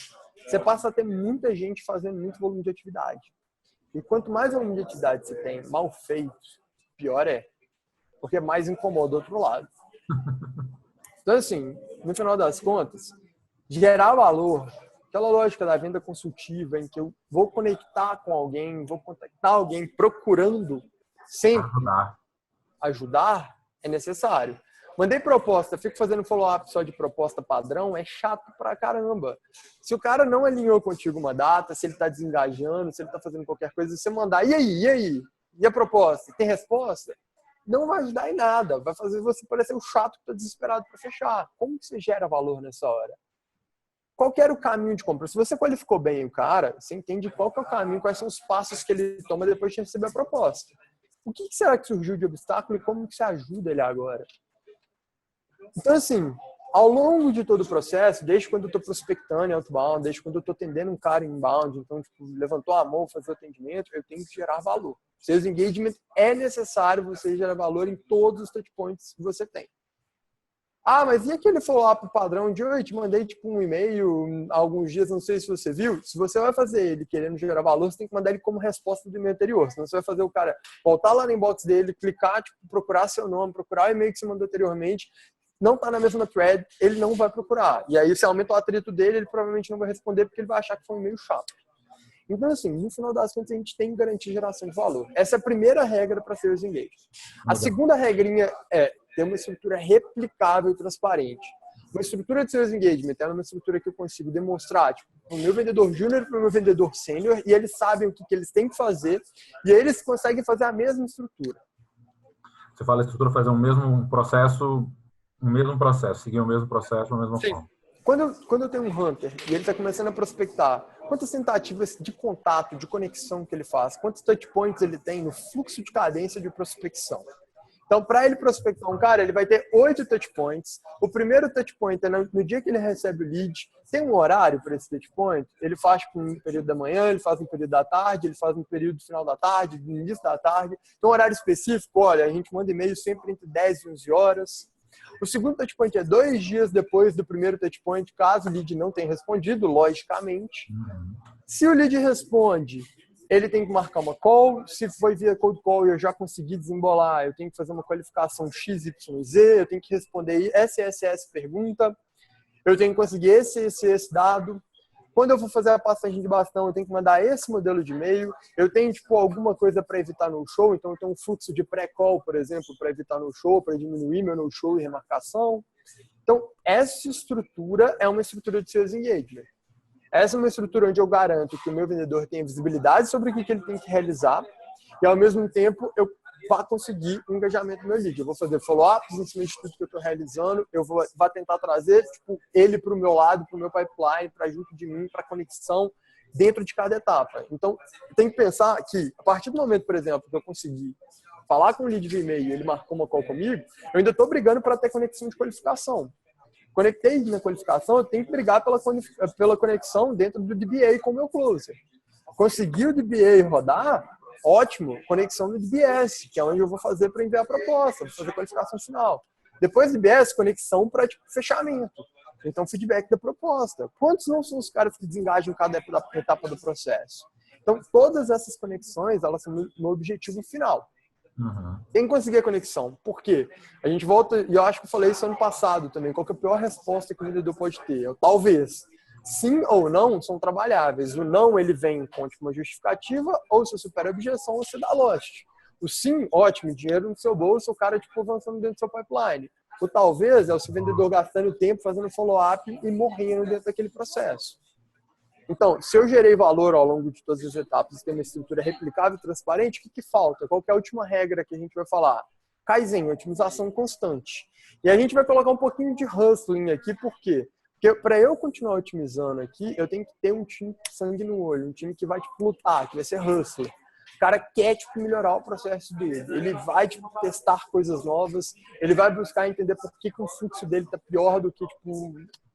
você passa a ter muita gente fazendo muito volume de atividade. E quanto mais volume de atividade você tem mal feito, pior é. Porque mais incomoda o outro lado. Então, assim, no final das contas, gerar valor, aquela lógica da venda consultiva, em que eu vou conectar com alguém, vou contactar alguém procurando sempre ajudar, é necessário. Mandei proposta, fico fazendo follow-up só de proposta padrão, é chato pra caramba. Se o cara não alinhou contigo uma data, se ele tá desengajando, se ele tá fazendo qualquer coisa, você mandar, e aí? E a proposta? Tem resposta? Não vai ajudar em nada, vai fazer você parecer um chato que está desesperado para fechar. Como que você gera valor nessa hora? Qual que era o caminho de compra? Se você qualificou bem o cara, você entende qual que é o caminho, quais são os passos que ele toma depois de receber a proposta. O que será que surgiu de obstáculo e como que você ajuda ele agora? Então, assim, ao longo de todo o processo, desde quando eu estou prospectando em outbound, desde quando eu estou atendendo um cara em inbound, então, tipo, levantou a mão, fazer o atendimento, eu tenho que gerar valor. Sales engagement é necessário você gerar valor em todos os touchpoints que você tem. Ah, mas e aquele follow-up padrão de eu te mandei tipo um e-mail há alguns dias, não sei se você viu. Se você vai fazer ele querendo gerar valor, você tem que mandar ele como resposta do e-mail anterior. Senão você vai fazer o cara voltar lá no inbox dele, clicar, tipo, procurar seu nome, procurar o e-mail que você mandou anteriormente. Não está na mesma thread, ele não vai procurar. E aí você aumenta o atrito dele, ele provavelmente não vai responder porque ele vai achar que foi um e-mail chato. Então, assim, no final das contas, a gente tem que garantir geração de valor. Essa é a primeira regra para sales engagement. A segunda regrinha é ter uma estrutura replicável e transparente. Uma estrutura de sales engagement é uma estrutura que eu consigo demonstrar para o meu vendedor júnior e para o meu vendedor sênior, e eles sabem o que eles têm que fazer, e aí eles conseguem fazer a mesma estrutura. Você fala estrutura, fazer o mesmo processo, seguir o mesmo processo, a mesma forma. Quando eu tenho um hunter e ele está começando a prospectar, quantas tentativas de contato, de conexão que ele faz, quantos touchpoints ele tem no fluxo de cadência de prospecção. Então, para ele prospectar um cara, ele vai ter 8 touchpoints. O primeiro touchpoint é no dia que ele recebe o lead. Tem um horário para esse touchpoint? Ele faz um período da manhã, ele faz um período da tarde, ele faz um período do final da tarde, do início da tarde. Então, um horário específico, olha, a gente manda e-mail sempre entre 10 e 11 horas. O segundo touchpoint é 2 dias depois do primeiro touchpoint, caso o lead não tenha respondido, logicamente. Se o lead responde, ele tem que marcar uma call. Se foi via cold call e eu já consegui desembolar, eu tenho que fazer uma qualificação XYZ, eu tenho que responder SSS pergunta, eu tenho que conseguir esse dado. Quando eu for fazer a passagem de bastão, eu tenho que mandar esse modelo de e-mail. Eu tenho, tipo, alguma coisa para evitar no show. Então, eu tenho um fluxo de pré-call, por exemplo, para evitar no show, para diminuir meu no show e remarcação. Então, essa estrutura é uma estrutura de sales engagement. Essa é uma estrutura onde eu garanto que o meu vendedor tenha visibilidade sobre o que ele tem que realizar e, ao mesmo tempo, eu vá conseguir o engajamento do meu lead. Eu vou fazer follow-ups em cima de tudo que eu estou realizando, eu vou tentar trazer ele para o meu lado, para o meu pipeline, para junto de mim, para conexão dentro de cada etapa. Então, tem que pensar que, a partir do momento, por exemplo, que eu conseguir falar com o lead via e-mail e ele marcou uma call comigo, eu ainda estou brigando para ter conexão de qualificação. Conectei na qualificação, eu tenho que brigar pela conexão dentro do DBA com o meu closer. Consegui o DBA rodar, ótimo, conexão no DBS, que é onde eu vou fazer para enviar a proposta, vou fazer a qualificação final. Depois do DBS, conexão para fechamento. Então, feedback da proposta. Quantos não são os caras que desengajam cada etapa do processo? Então, todas essas conexões, elas são no objetivo final. Tem que conseguir a conexão. Por quê? A gente volta, e eu acho que eu falei isso ano passado também, qual que é a pior resposta que o vendedor pode ter? Eu, talvez. Sim ou não são trabalháveis. O não, ele vem com uma justificativa, ou se supera a objeção, você dá lost. O sim, ótimo, dinheiro no seu bolso, o cara tipo, avançando dentro do seu pipeline. Ou talvez é o seu vendedor gastando tempo fazendo follow-up e morrendo dentro daquele processo. Então, se eu gerei valor ao longo de todas as etapas e tem uma estrutura replicável e transparente, o que falta? Qual que é a última regra que a gente vai falar? Kaizen, otimização constante. E a gente vai colocar um pouquinho de hustling aqui, por quê? Porque para eu continuar otimizando aqui, eu tenho que ter um time com sangue no olho, um time que vai lutar, que vai ser hustler. O cara quer melhorar o processo dele, ele vai testar coisas novas, ele vai buscar entender por que o fluxo dele está pior do que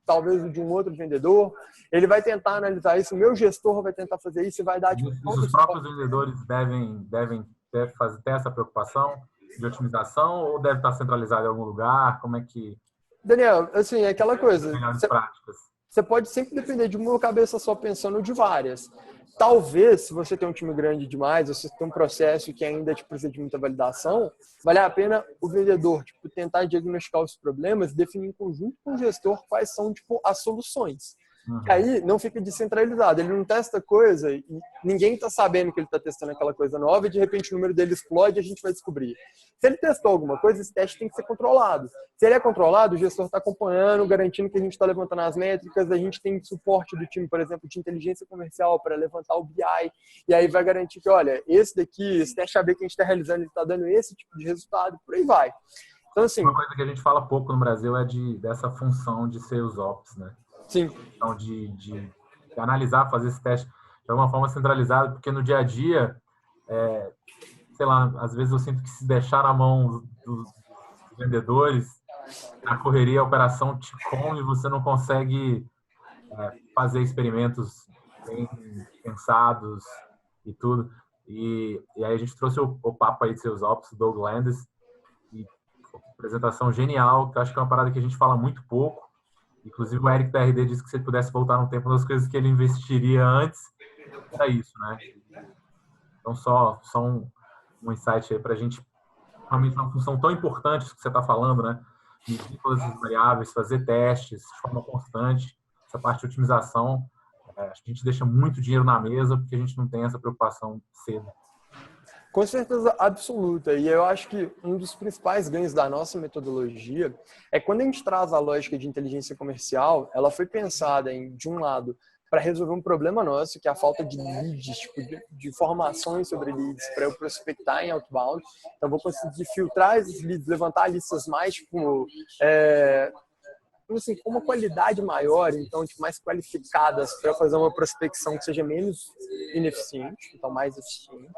talvez o de um outro vendedor. Ele vai tentar analisar isso, o meu gestor vai tentar fazer isso e vai dar os próprios vendedores devem ter essa preocupação de otimização ou deve estar centralizado em algum lugar? Como é que... Daniel, assim, é aquela coisa. Melhores práticas. Você pode sempre depender de uma cabeça só pensando de várias. Talvez, se você tem um time grande demais, ou se você tem um processo que ainda precisa de muita validação, vale a pena o vendedor tentar diagnosticar os problemas e definir em conjunto com o gestor quais são as soluções. Que aí não fica descentralizado. Ele não testa coisa e ninguém está sabendo que ele está testando aquela coisa nova e de repente o número dele explode e a gente vai descobrir. Se ele testou alguma coisa, esse teste tem que ser controlado. Se ele é controlado, o gestor está acompanhando, garantindo que a gente está levantando as métricas, a gente tem suporte do time, por exemplo, de inteligência comercial para levantar o BI, e aí vai garantir que, olha, esse teste AB que a gente está realizando, ele está dando esse tipo de resultado, por aí vai. Então, assim... Uma coisa que a gente fala pouco no Brasil é dessa função de Sales Ops, né? Sim. Então, de analisar, fazer esse teste de alguma forma centralizada, porque no dia a dia, sei lá, às vezes eu sinto que se deixar na mão dos vendedores, a correria, a operação te come e você não consegue fazer experimentos bem pensados e tudo. E aí a gente trouxe o papo aí de Sales Ops, o Doug Landis, e apresentação genial, que eu acho que é uma parada que a gente fala muito pouco. Inclusive o Eric da RD disse que se ele pudesse voltar no tempo, uma das coisas que ele investiria antes era isso, né? Então só um insight aí para a gente, realmente uma função tão importante que você está falando, né? Medir todas as variáveis, fazer testes de forma constante, essa parte de otimização, a gente deixa muito dinheiro na mesa porque a gente não tem essa preocupação cedo. Com certeza absoluta. E eu acho que um dos principais ganhos da nossa metodologia é quando a gente traz a lógica de inteligência comercial, ela foi pensada de um lado, para resolver um problema nosso, que é a falta de leads, de informações sobre leads, para eu prospectar em outbound. Então, vou conseguir filtrar esses leads, levantar listas mais, assim, com uma qualidade maior, então, mais qualificadas, para fazer uma prospecção que seja menos ineficiente, então mais eficiente.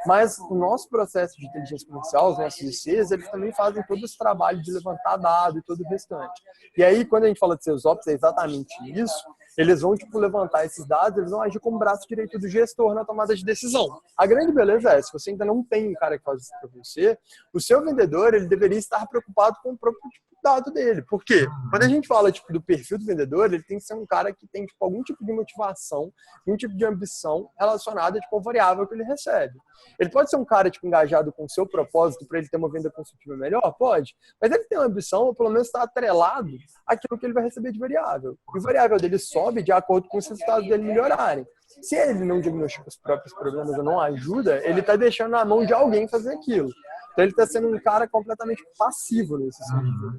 Mas o nosso processo de inteligência comercial, os nossos ICs, eles também fazem todo esse trabalho de levantar dado e todo o restante. E aí, quando a gente fala de Sales Ops, é exatamente isso. Eles vão, levantar esses dados, eles vão agir como braço direito do gestor na tomada de decisão. A grande beleza é, se você ainda não tem um cara que faz isso para você, o seu vendedor, ele deveria estar preocupado com o próprio dado dele. Por quê? Quando a gente fala do perfil do vendedor, ele tem que ser um cara que tem algum tipo de motivação, algum tipo de ambição relacionada ao variável que ele recebe. Ele pode ser um cara engajado com o seu propósito para ele ter uma venda consultiva melhor? Pode. Mas ele tem uma ambição, ou pelo menos está atrelado àquilo que ele vai receber de variável. E o variável dele sobe de acordo com os resultados dele melhorarem. Se ele não diagnostica os próprios problemas ou não ajuda, ele está deixando na mão de alguém fazer aquilo. Então ele está sendo um cara completamente passivo nesse sentido.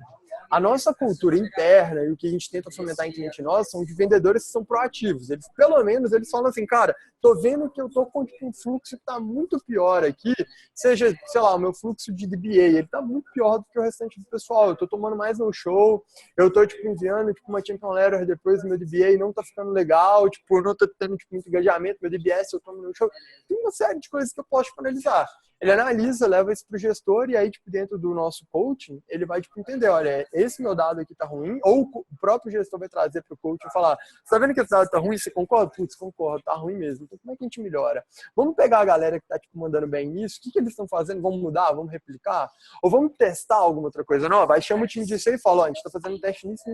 A nossa cultura interna e o que a gente tenta fomentar em cliente nosso são de vendedores que são proativos. Eles, pelo menos, eles falam assim, cara, tô vendo que eu tô com um fluxo que tá muito pior aqui, seja, sei lá, o meu fluxo de DBA, ele tá muito pior do que o restante do pessoal. Eu tô tomando mais no show, eu tô, enviando, uma champion letter depois do meu DBA não tá ficando legal, não tô tendo, muito engajamento, meu DBS eu tomo no show. Tem uma série de coisas que eu posso analisar. Ele analisa, leva isso pro gestor e aí, dentro do nosso coaching, ele vai, entender, olha, esse meu dado aqui tá ruim, ou o próprio gestor vai trazer pro coaching e falar, você tá vendo que esse dado tá ruim? Você concorda? Putz, concordo, tá ruim mesmo. Então, como é que a gente melhora? Vamos pegar a galera que tá, mandando bem nisso, o que eles estão fazendo? Vamos mudar? Vamos replicar? Ou vamos testar alguma outra coisa nova? Aí chama o time disso e fala, ó, a gente tá fazendo teste nisso,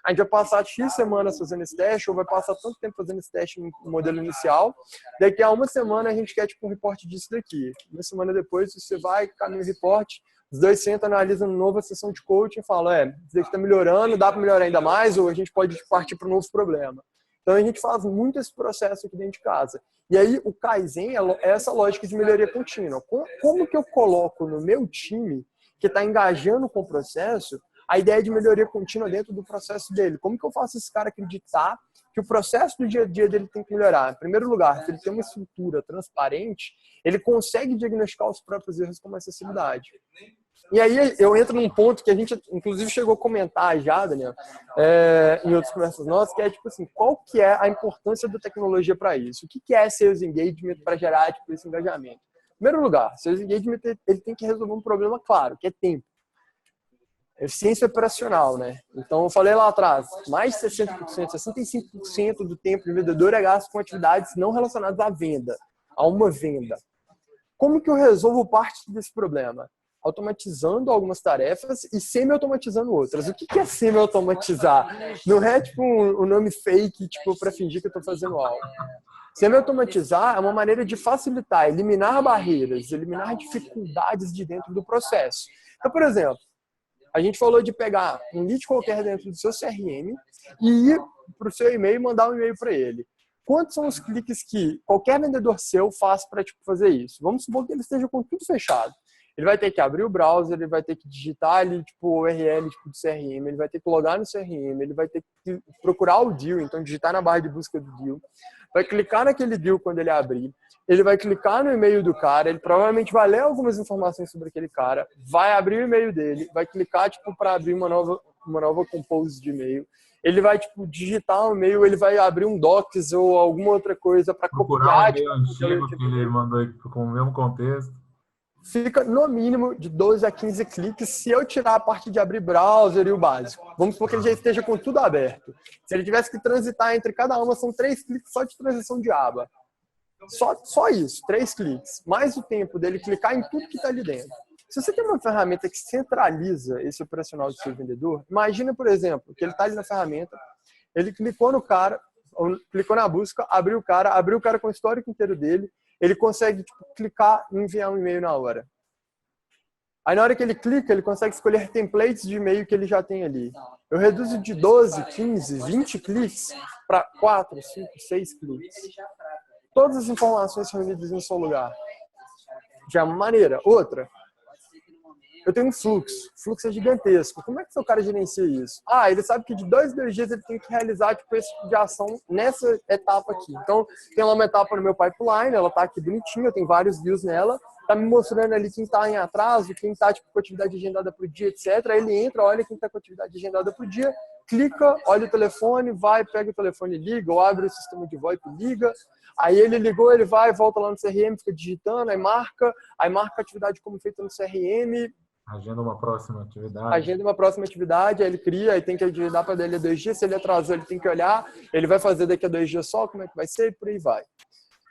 a gente vai passar X semanas fazendo esse teste, ou vai passar tanto tempo fazendo esse teste no modelo inicial, daqui a uma semana a gente quer, um reporte disso daqui. Uma semana depois, você vai, caminha o reporte, os dois sentam, analisam uma nova sessão de coaching e falam, isso daqui está melhorando, dá para melhorar ainda mais, ou a gente pode partir para um novo problema. Então, a gente faz muito esse processo aqui dentro de casa. E aí, o Kaizen é essa lógica de melhoria contínua. Como que eu coloco no meu time que está engajando com o processo, a ideia de melhoria contínua dentro do processo dele. Como que eu faço esse cara acreditar que o processo do dia a dia dele tem que melhorar? Em primeiro lugar, se ele tem uma estrutura transparente, ele consegue diagnosticar os próprios erros com mais facilidade. E aí eu entro num ponto que a gente, inclusive, chegou a comentar já, Daniel, em outras conversas nossas, que é tipo assim, qual que é a importância da tecnologia para isso? O que é Sales Engagement para gerar tipo, esse engajamento? Em primeiro lugar, Sales Engagement ele tem que resolver um problema claro, que é tempo. Eficiência operacional, né? Então, eu falei lá atrás, mais de 60%, 65% do tempo do vendedor é gasto com atividades não relacionadas à venda, a uma venda. Como que eu resolvo parte desse problema? Automatizando algumas tarefas e semi-automatizando outras. O que é semi-automatizar? Não é tipo um nome fake tipo, para fingir que eu estou fazendo algo. Semi-automatizar é uma maneira de facilitar, eliminar barreiras, eliminar dificuldades de dentro do processo. Então, por exemplo, a gente falou de pegar um lead qualquer dentro do seu CRM e ir para o seu e-mail e mandar um e-mail para ele. Quantos são os cliques que qualquer vendedor seu faz para tipo, fazer isso? Vamos supor que ele esteja com tudo fechado. Ele vai ter que abrir o browser, ele vai ter que digitar ali tipo, o URL tipo, do CRM, ele vai ter que logar no CRM, ele vai ter que procurar o deal, então digitar na barra de busca do deal, vai clicar naquele deal quando ele abrir, ele vai clicar no e-mail do cara, ele provavelmente vai ler algumas informações sobre aquele cara, vai abrir o e-mail dele, vai clicar tipo, para abrir uma nova compose de e-mail, ele vai tipo, digitar um e-mail, ele vai abrir um docs ou alguma outra coisa para copiar. Procurar o e-mail antigo que ele mandou com o mesmo contexto. Fica no mínimo de 12 a 15 cliques se eu tirar a parte de abrir browser e o básico. Vamos supor que ele já esteja com tudo aberto. Se ele tivesse que transitar entre cada uma, são 3 cliques só de transição de aba. Só isso, 3 cliques. Mais o tempo dele clicar em tudo que está ali dentro. Se você tem uma ferramenta que centraliza esse operacional do seu vendedor, imagina, por exemplo, que ele está ali na ferramenta, ele clicou no cara, clicou na busca, abriu o cara com o histórico inteiro dele, ele consegue tipo, clicar e enviar um e-mail na hora. Aí na hora que ele clica, ele consegue escolher templates de e-mail que ele já tem ali. Eu reduzo de 12, 15, 20 cliques para 4, 5, 6 cliques. Todas as informações reunidas em um só lugar. Já é uma maneira. Outra, eu tenho um fluxo. O fluxo é gigantesco. Como é que o seu cara gerencia isso? Ele sabe que de 2 em 2 dias ele tem que realizar tipo, esse tipo de ação nessa etapa aqui. Então, tem lá uma etapa no meu pipeline, ela tá aqui bonitinha, eu tenho vários views nela, tá me mostrando ali quem tá em atraso, quem tá tipo, com atividade agendada pro dia, etc. Aí ele entra, olha quem tá com atividade agendada pro dia, clica, olha o telefone, vai, pega o telefone e liga, ou abre o sistema de VoIP e liga. Aí ele ligou, ele vai, volta lá no CRM, fica digitando, aí marca a atividade como feita no CRM, agenda uma próxima atividade, aí ele cria, aí tem que agendar para dele a 2 dias, se ele atrasou ele tem que olhar, ele vai fazer daqui a 2 dias só, como é que vai ser, e por aí vai.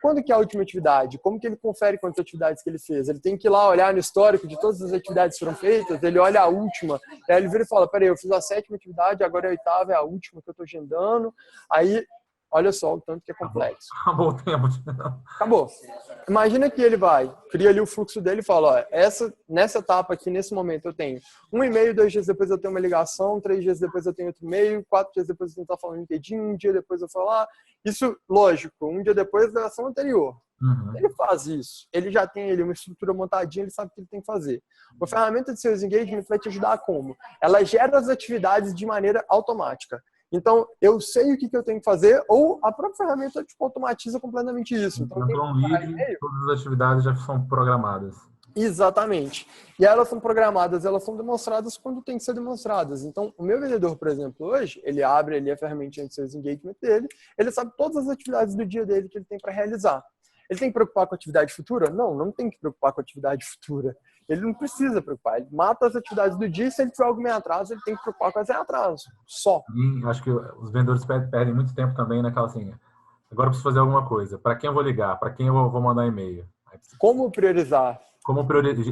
Quando que é a última atividade? Como que ele confere quantas atividades que ele fez? Ele tem que ir lá olhar no histórico de todas as atividades que foram feitas, ele olha a última, aí ele vira e fala, peraí, eu fiz a 7ª atividade, agora a 8ª é a última que eu estou agendando, aí olha só o tanto que é complexo. Acabou o tempo. Acabou. Imagina que ele vai, cria ali o fluxo dele e fala, nessa etapa aqui, nesse momento, eu tenho um e-mail, 2 dias depois eu tenho uma ligação, 3 dias depois eu tenho outro e-mail, 4 dias depois eu tenho que estar falando no LinkedIn, um dia depois eu falar. Isso, lógico, um dia depois da ação anterior. Uhum. Ele faz isso. Ele já tem ali uma estrutura montadinha, ele sabe o que ele tem que fazer. Uma ferramenta de Sales Engagement vai te ajudar como? Ela gera as atividades de maneira automática. Então, eu sei o que eu tenho que fazer, ou a própria ferramenta tipo, automatiza completamente isso. Então, um lead, todas as atividades já são programadas. Exatamente. E elas são programadas, elas são demonstradas quando tem que ser demonstradas. Então, o meu vendedor, por exemplo, hoje, ele abre ali a ferramenta de Sales Engagement dele, ele sabe todas as atividades do dia dele que ele tem para realizar. Ele tem que preocupar com a atividade futura? Não tem que preocupar com a atividade futura. Ele não precisa preocupar. Ele mata as atividades do dia e se ele tiver algum em atraso, ele tem que preocupar com as em atraso. Só. E acho que os vendedores perdem muito tempo também naquela assim, agora eu preciso fazer alguma coisa. Para quem eu vou ligar? Para quem eu vou mandar e-mail? Como priorizar?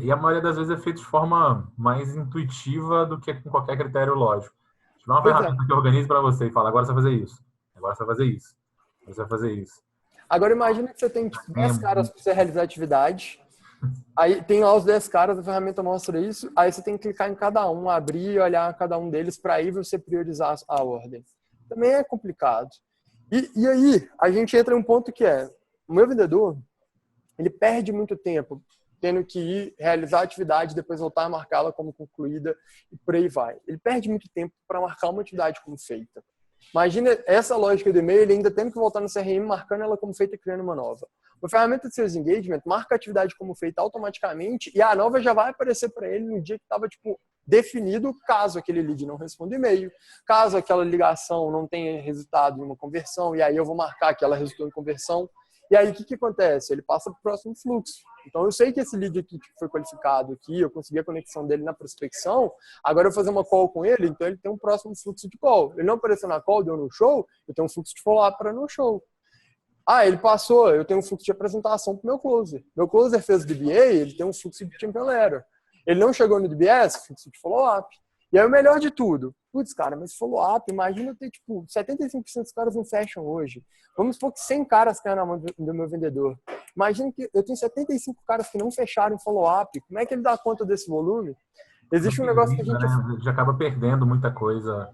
E a maioria das vezes é feito de forma mais intuitiva do que com qualquer critério lógico. Tiver uma ferramenta que organize para você e fala, agora você vai fazer isso. Agora você vai fazer isso. Agora você vai fazer isso. Agora imagina que você tem 10 caras para você realizar a atividade. Aí tem lá os 10 caras, a ferramenta mostra isso. Aí você tem que clicar em cada um, abrir e olhar cada um deles para aí você priorizar a ordem. Também é complicado. E aí a gente entra em um ponto que é, o meu vendedor, ele perde muito tempo tendo que ir realizar a atividade, depois voltar a marcá-la como concluída e por aí vai. Ele perde muito tempo para marcar uma atividade como feita. Imagina essa lógica do e-mail, ele ainda tendo que voltar no CRM, marcando ela como feita e criando uma nova. Uma ferramenta de Sales Engagement marca a atividade como feita automaticamente e a nova já vai aparecer para ele no dia que estava definido, caso aquele lead não responda e-mail, caso aquela ligação não tenha resultado em uma conversão, e aí eu vou marcar que ela resultou em conversão. E aí o que acontece? Ele passa para o próximo fluxo. Então eu sei que esse lead aqui que foi qualificado aqui, eu consegui a conexão dele na prospecção, agora eu vou fazer uma call com ele, então ele tem um próximo fluxo de call. Ele não apareceu na call, deu no show, eu tenho um fluxo de follow-up para no show. Ah, ele passou, eu tenho um fluxo de apresentação para o meu closer. Meu closer fez o DBA, ele tem um fluxo de champion letter. Ele não chegou no DBS, fluxo de follow-up. E aí o melhor de tudo, putz, cara, mas follow-up, imagina eu ter, 75% dos caras não fecham hoje. Vamos supor que 100 caras caem na mão do meu vendedor. Imagina que eu tenho 75 caras que não fecharam follow-up. Como é que ele dá conta desse volume? Existe um negócio que a gente... Né? Já acaba perdendo muita coisa.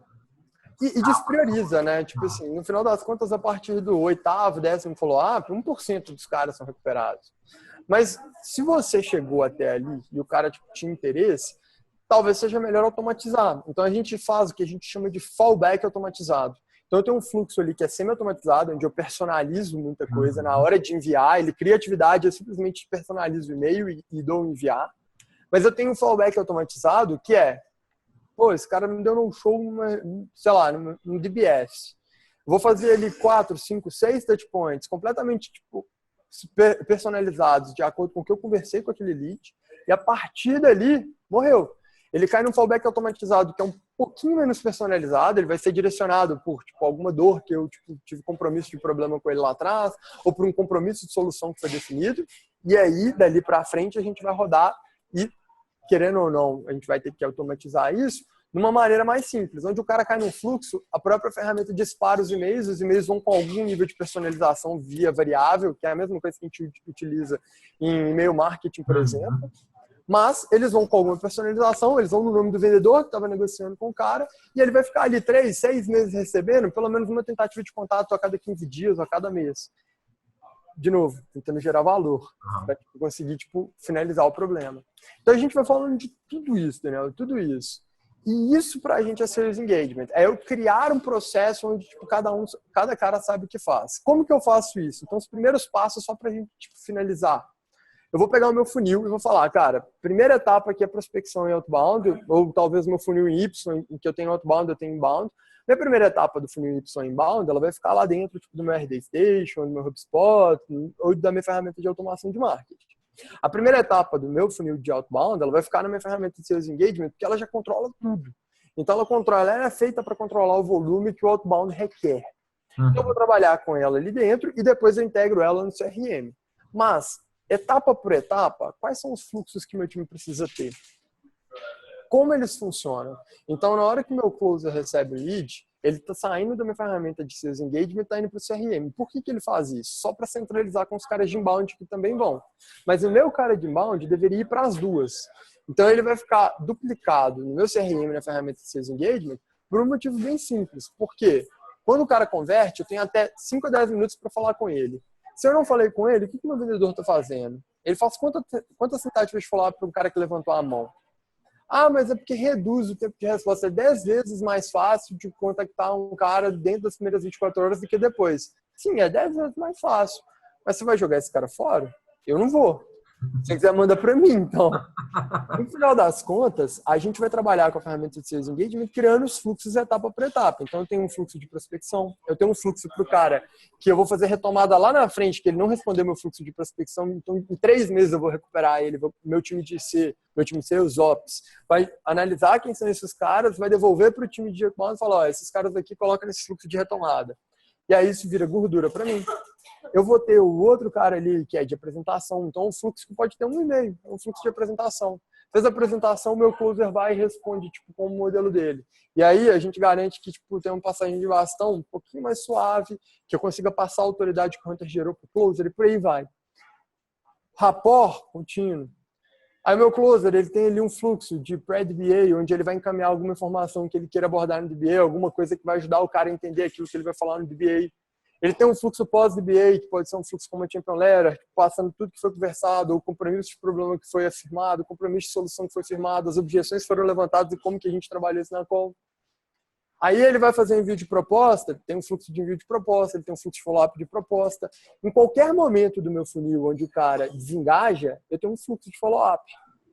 E desprioriza, né? Tipo assim, no final das contas, a partir do 8º, 10º follow-up, 1% dos caras são recuperados. Mas se você chegou até ali e o cara tinha interesse, talvez seja melhor automatizar. Então a gente faz o que a gente chama de fallback automatizado. Então eu tenho um fluxo ali que é semi-automatizado, onde eu personalizo muita coisa na hora de enviar, ele cria atividade, eu simplesmente personalizo o e-mail e dou um enviar. Mas eu tenho um fallback automatizado que é, pô, esse cara me deu num show, sei lá, no DBS. Vou fazer ali 4, 5, 6 touchpoints completamente personalizados de acordo com o que eu conversei com aquele lead e a partir dali, morreu. Ele cai num fallback automatizado que é um pouquinho menos personalizado, ele vai ser direcionado por alguma dor que eu tive compromisso de problema com ele lá atrás, ou por um compromisso de solução que foi definido, e aí, dali para frente, a gente vai rodar e, querendo ou não, a gente vai ter que automatizar isso de uma maneira mais simples, onde o cara cai num fluxo, a própria ferramenta dispara os e-mails vão com algum nível de personalização via variável, que é a mesma coisa que a gente utiliza em e-mail marketing, por exemplo. Mas eles vão com alguma personalização, eles vão no nome do vendedor que estava negociando com o cara e ele vai ficar ali 3, 6 meses recebendo pelo menos uma tentativa de contato a cada 15 dias ou a cada mês. De novo, tentando gerar valor para conseguir finalizar o problema. Então a gente vai falando de tudo isso, Daniel, tudo isso. E isso para a gente é Sales Engagement. É eu criar um processo onde cada cara sabe o que faz. Como que eu faço isso? Então os primeiros passos só para a gente finalizar. Eu vou pegar o meu funil e vou falar, cara, primeira etapa aqui é prospecção em outbound, ou talvez meu funil em Y, em que eu tenho outbound, eu tenho inbound. Minha primeira etapa do funil Y inbound, ela vai ficar lá dentro do meu RD Station, do meu HubSpot, ou da minha ferramenta de automação de marketing. A primeira etapa do meu funil de outbound, ela vai ficar na minha ferramenta de Sales Engagement, porque ela já controla tudo. Então ela é feita para controlar o volume que o outbound requer. Então eu vou trabalhar com ela ali dentro e depois eu integro ela no CRM. Mas etapa por etapa, quais são os fluxos que meu time precisa ter? Como eles funcionam? Então, na hora que meu closer recebe o lead, ele está saindo da minha ferramenta de Sales Engagement e está indo para o CRM. Por que ele faz isso? Só para centralizar com os caras de inbound que também vão. Mas o meu cara de inbound deveria ir para as duas. Então, ele vai ficar duplicado no meu CRM, na ferramenta de Sales Engagement, por um motivo bem simples. Por quê? Quando o cara converte, eu tenho até 5 a 10 minutos para falar com ele. Se eu não falei com ele, o que o meu vendedor está fazendo? Ele faz quantas tentativas de follow-up para um cara que levantou a mão? Ah, mas é porque reduz o tempo de resposta. É 10 vezes mais fácil de contactar um cara dentro das primeiras 24 horas do que depois. Sim, é 10 vezes mais fácil. Mas você vai jogar esse cara fora? Eu não vou. Se você quiser, manda para mim, então. No final das contas, a gente vai trabalhar com a ferramenta de Sales Engagement criando os fluxos etapa por etapa. Então, eu tenho um fluxo de prospecção, eu tenho um fluxo para o cara que eu vou fazer retomada lá na frente, que ele não respondeu meu fluxo de prospecção, então em 3 meses eu vou recuperar ele, meu time de C, os Ops, vai analisar quem são esses caras, vai devolver para o time de outbound e falar, ó, esses caras aqui colocam nesse fluxo de retomada. E aí isso vira gordura para mim. Eu vou ter o outro cara ali que é de apresentação, então um fluxo que pode ter um e-mail, um fluxo de apresentação. Fez a apresentação, meu closer vai e responde com o modelo dele. E aí a gente garante que tem uma passagem de bastão um pouquinho mais suave, que eu consiga passar a autoridade que o Hunter gerou para o closer e por aí vai. Rapport contínuo. Aí meu closer, ele tem ali um fluxo de pré-DBA, onde ele vai encaminhar alguma informação que ele queira abordar no DBA, alguma coisa que vai ajudar o cara a entender aquilo que ele vai falar no DBA. Ele tem um fluxo pós-DBA, que pode ser um fluxo como a Champion Letter, passando tudo que foi conversado, o compromisso de problema que foi afirmado, o compromisso de solução que foi firmado, as objeções que foram levantadas e como que a gente trabalhou isso na call. Aí ele vai fazer envio de proposta, tem um fluxo de envio de proposta, ele tem um fluxo de follow-up de proposta. Em qualquer momento do meu funil onde o cara desengaja, eu tenho um fluxo de follow-up.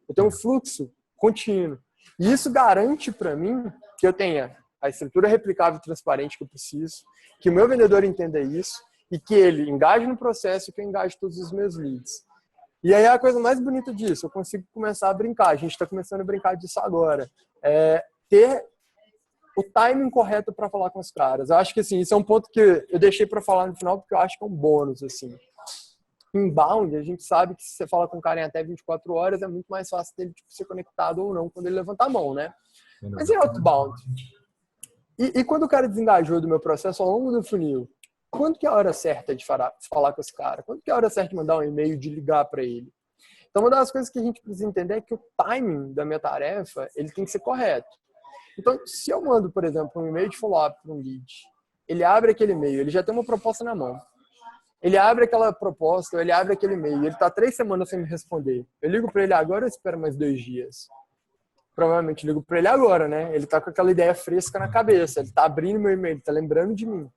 Eu tenho um fluxo contínuo. E isso garante para mim que eu tenha a estrutura replicável e transparente que eu preciso, que o meu vendedor entenda isso e que ele engaje no processo e que eu engaje todos os meus leads. E aí a coisa mais bonita disso, eu consigo começar a brincar. A gente está começando a brincar disso agora. Ter o timing correto para falar com os caras. Eu acho que assim, isso é um ponto que eu deixei para falar no final porque eu acho que é um bônus. Assim. Inbound, a gente sabe que se você fala com o cara em até 24 horas, é muito mais fácil dele ser conectado ou não quando ele levantar a mão, né? Mas em outbound? E quando o cara desengajou do meu processo ao longo do funil, quando que é a hora certa de falar com esse cara? Quando que é a hora certa de mandar um e-mail, de ligar para ele? Então, uma das coisas que a gente precisa entender é que o timing da minha tarefa, ele tem que ser correto. Então, se eu mando, por exemplo, um e-mail de follow-up para um lead, ele abre aquele e-mail, ele já tem uma proposta na mão. Ele abre aquela proposta, ele abre aquele e-mail, ele está 3 semanas sem me responder. Eu ligo para ele agora ou espero mais 2 dias? Provavelmente ligo para ele agora, né? Ele está com aquela ideia fresca na cabeça, ele está abrindo meu e-mail, ele está lembrando de mim.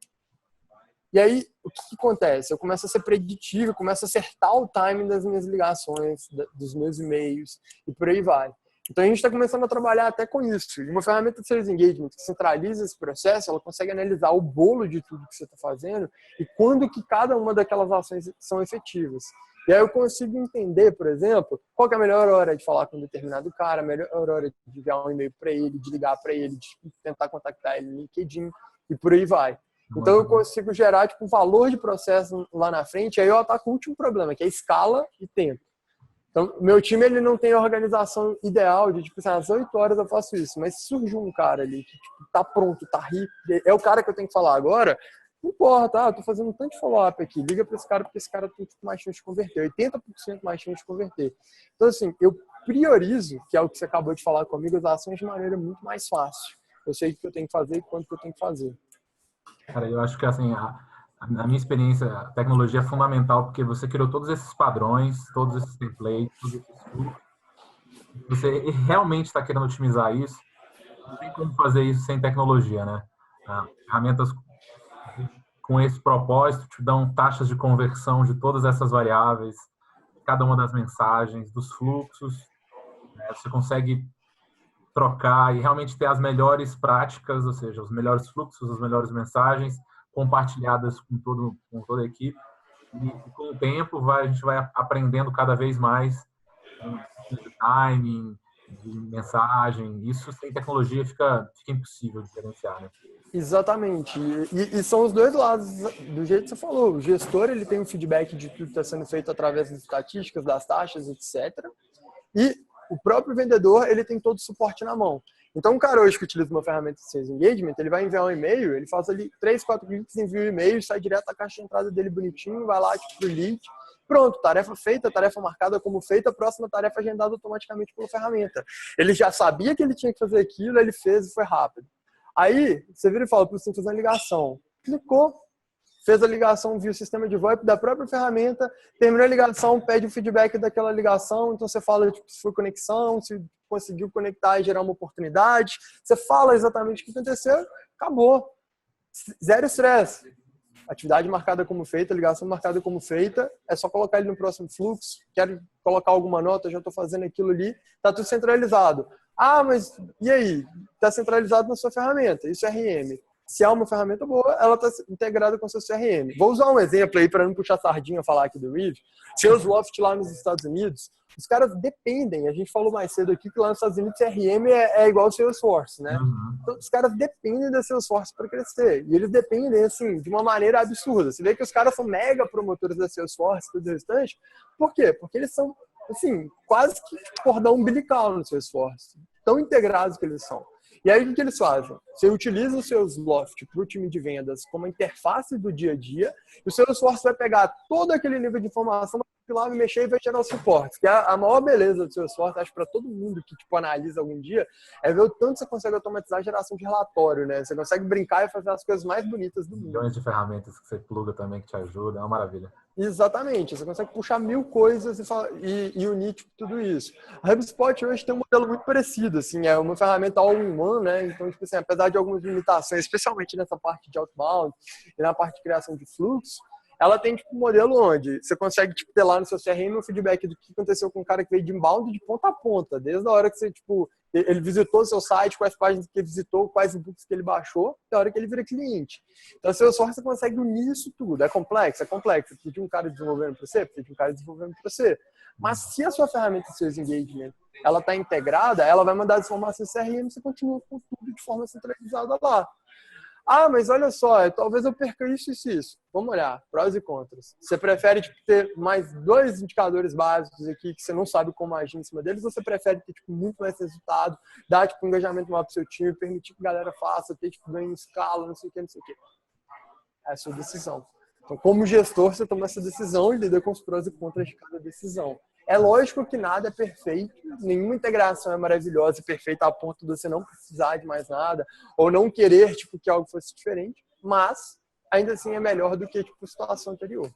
E aí, o que acontece? Eu começo a ser preditivo, começo a acertar o timing das minhas ligações, dos meus e-mails, e por aí vai. Então, a gente está começando a trabalhar até com isso. E uma ferramenta de Sales Engagement que centraliza esse processo, ela consegue analisar o bolo de tudo que você está fazendo e quando que cada uma daquelas ações são efetivas. E aí eu consigo entender, por exemplo, qual que é a melhor hora de falar com um determinado cara, a melhor hora de enviar um e-mail para ele, de ligar para ele, de tentar contactar ele no LinkedIn e por aí vai. Então eu consigo gerar tipo, um valor de processo lá na frente, e aí eu ataco o último problema, que é escala e tempo. Então, meu time ele não tem a organização ideal de, tipo, assim, às 8 horas eu faço isso, mas se surgiu um cara ali que tipo, tá pronto, tá rico, é o cara que eu tenho que falar agora, não importa, eu tô fazendo um tanto de follow-up aqui, liga para esse cara porque esse cara tem mais chance de converter, 80% mais chance de converter. Então, assim, eu priorizo, que é o que você acabou de falar comigo, as ações de maneira muito mais fácil. Eu sei o que eu tenho que fazer e quanto que eu tenho que fazer. Cara, eu acho que, assim, na minha experiência, a tecnologia é fundamental porque você criou todos esses padrões, todos esses templates, todos esses fluxos. Você realmente está querendo otimizar isso, não tem como fazer isso sem tecnologia, né? Ferramentas com esse propósito te dão taxas de conversão de todas essas variáveis, cada uma das mensagens, dos fluxos. Né? Você consegue trocar e realmente ter as melhores práticas, ou seja, os melhores fluxos, as melhores mensagens compartilhadas com toda a equipe. E com o tempo a gente vai aprendendo cada vez mais de timing, de mensagem. Isso sem tecnologia fica impossível de gerenciar, né? Exatamente. E são os dois lados do jeito que você falou. O gestor ele tem um feedback de tudo que está sendo feito através das estatísticas, das taxas, etc. E o próprio vendedor ele tem todo o suporte na mão. Então, um cara hoje que utiliza uma ferramenta de Sales Engagement, ele vai enviar um e-mail, ele faz ali 3, 4 cliques, envia o e-mail, sai direto da caixa de entrada dele bonitinho, vai lá tipo, pro lead. Pronto, tarefa feita, tarefa marcada como feita, próxima tarefa agendada automaticamente pela ferramenta. Ele já sabia que ele tinha que fazer aquilo, ele fez e foi rápido. Aí, você vira e fala, você tem que fazer uma ligação. Clicou, fez a ligação via o sistema de VoIP da própria ferramenta, terminou a ligação, pede o feedback daquela ligação, então você fala tipo, se foi conexão, se conseguiu conectar e gerar uma oportunidade, você fala exatamente o que aconteceu, acabou. Zero estresse. Atividade marcada como feita, ligação marcada como feita, é só colocar ele no próximo fluxo, quero colocar alguma nota, já estou fazendo aquilo ali, está tudo centralizado. Ah, mas e aí? Está centralizado na sua ferramenta, isso é RM. Se é uma ferramenta boa, ela está integrada com o seu CRM. Vou usar um exemplo aí para não puxar sardinha falar aqui do Reeve. Salesloft lá nos Estados Unidos, os caras dependem, a gente falou mais cedo aqui que lá nos Estados Unidos CRM é igual ao Salesforce, né? Então, os caras dependem da Salesforce para crescer. E eles dependem, assim, de uma maneira absurda. Você vê que os caras são mega promotores da Salesforce e tudo o restante. Por quê? Porque eles são, assim, quase que cordão umbilical no Salesforce. Tão integrados que eles são. E aí, o que eles fazem? Você utiliza o Salesloft para o time de vendas como interface do dia a dia, e o Salesforce vai pegar todo aquele nível de informação e ir lá, mexer e vai tirar os suportes. Que é a maior beleza do Salesforce, acho, para todo mundo que tipo, analisa algum dia, é ver o tanto que você consegue automatizar a geração de relatório, né? Você consegue brincar e fazer as coisas mais bonitas do mundo. Milhões de ferramentas que você pluga também que te ajudam, é uma maravilha. Exatamente, você consegue puxar 1000 coisas e unir tipo, tudo isso. A HubSpot hoje tem um modelo muito parecido, assim, é uma ferramenta all-in-one, né? Então, tipo assim, apesar de algumas limitações, especialmente nessa parte de outbound e na parte de criação de fluxo, ela tem tipo, um modelo onde você consegue tipo, ter lá no seu CRM um feedback do que aconteceu com o cara que veio de inbound de ponta a ponta, desde a hora que você, tipo, ele visitou o seu site, quais páginas que ele visitou, quais e-books que ele baixou, até a hora que ele vira cliente. Então, a Salesforce você consegue unir isso tudo. É complexo, é complexo. Precisa de um cara desenvolvendo para você, precisa de um cara desenvolvendo para você. Mas se a sua ferramenta de Sales Engagement ela está integrada, ela vai mandar as informações CRM e você continua com tudo de forma centralizada lá. Ah, mas olha só, talvez eu perca isso e isso. Vamos olhar, prós e contras. Você prefere tipo, ter mais 2 indicadores básicos aqui que você não sabe como agir em cima deles, ou você prefere ter tipo, muito mais resultado, dar tipo, um engajamento maior para o seu time, permitir que a galera faça, ter tipo, ganho em escala, não sei o que, não sei o que. É a sua decisão. Então, como gestor, você toma essa decisão e lida com os prós e contras de cada decisão. É lógico que nada é perfeito, nenhuma integração é maravilhosa e perfeita a ponto de você não precisar de mais nada ou não querer tipo, que algo fosse diferente, mas ainda assim é melhor do que tipo, a situação anterior.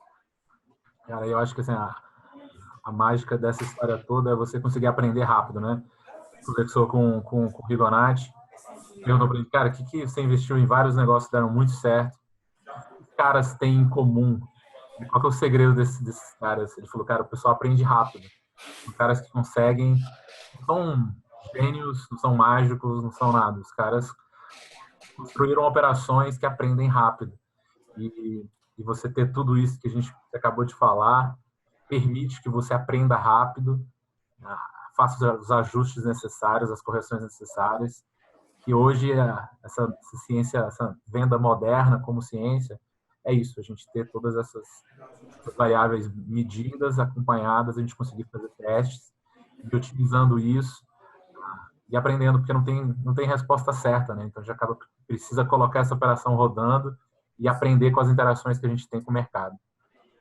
Cara, eu acho que assim, a mágica dessa história toda é você conseguir aprender rápido, né? Conversou com o Rigonati, perguntou para ele, cara, o que você investiu em vários negócios que deram muito certo? O que os caras têm em comum? Qual que é o segredo desses caras? Ele falou, cara, o pessoal aprende rápido. São caras que conseguem, não são gênios, não são mágicos, não são nada. Os caras construíram operações que aprendem rápido. E você ter tudo isso que a gente acabou de falar permite que você aprenda rápido, faça os ajustes necessários, as correções necessárias. Que hoje essa ciência, essa venda moderna como ciência, é isso, a gente ter todas essas variáveis medidas, acompanhadas, a gente conseguir fazer testes e utilizando isso e aprendendo, porque não tem resposta certa, né? Então, a gente precisa colocar essa operação rodando e aprender com as interações que a gente tem com o mercado.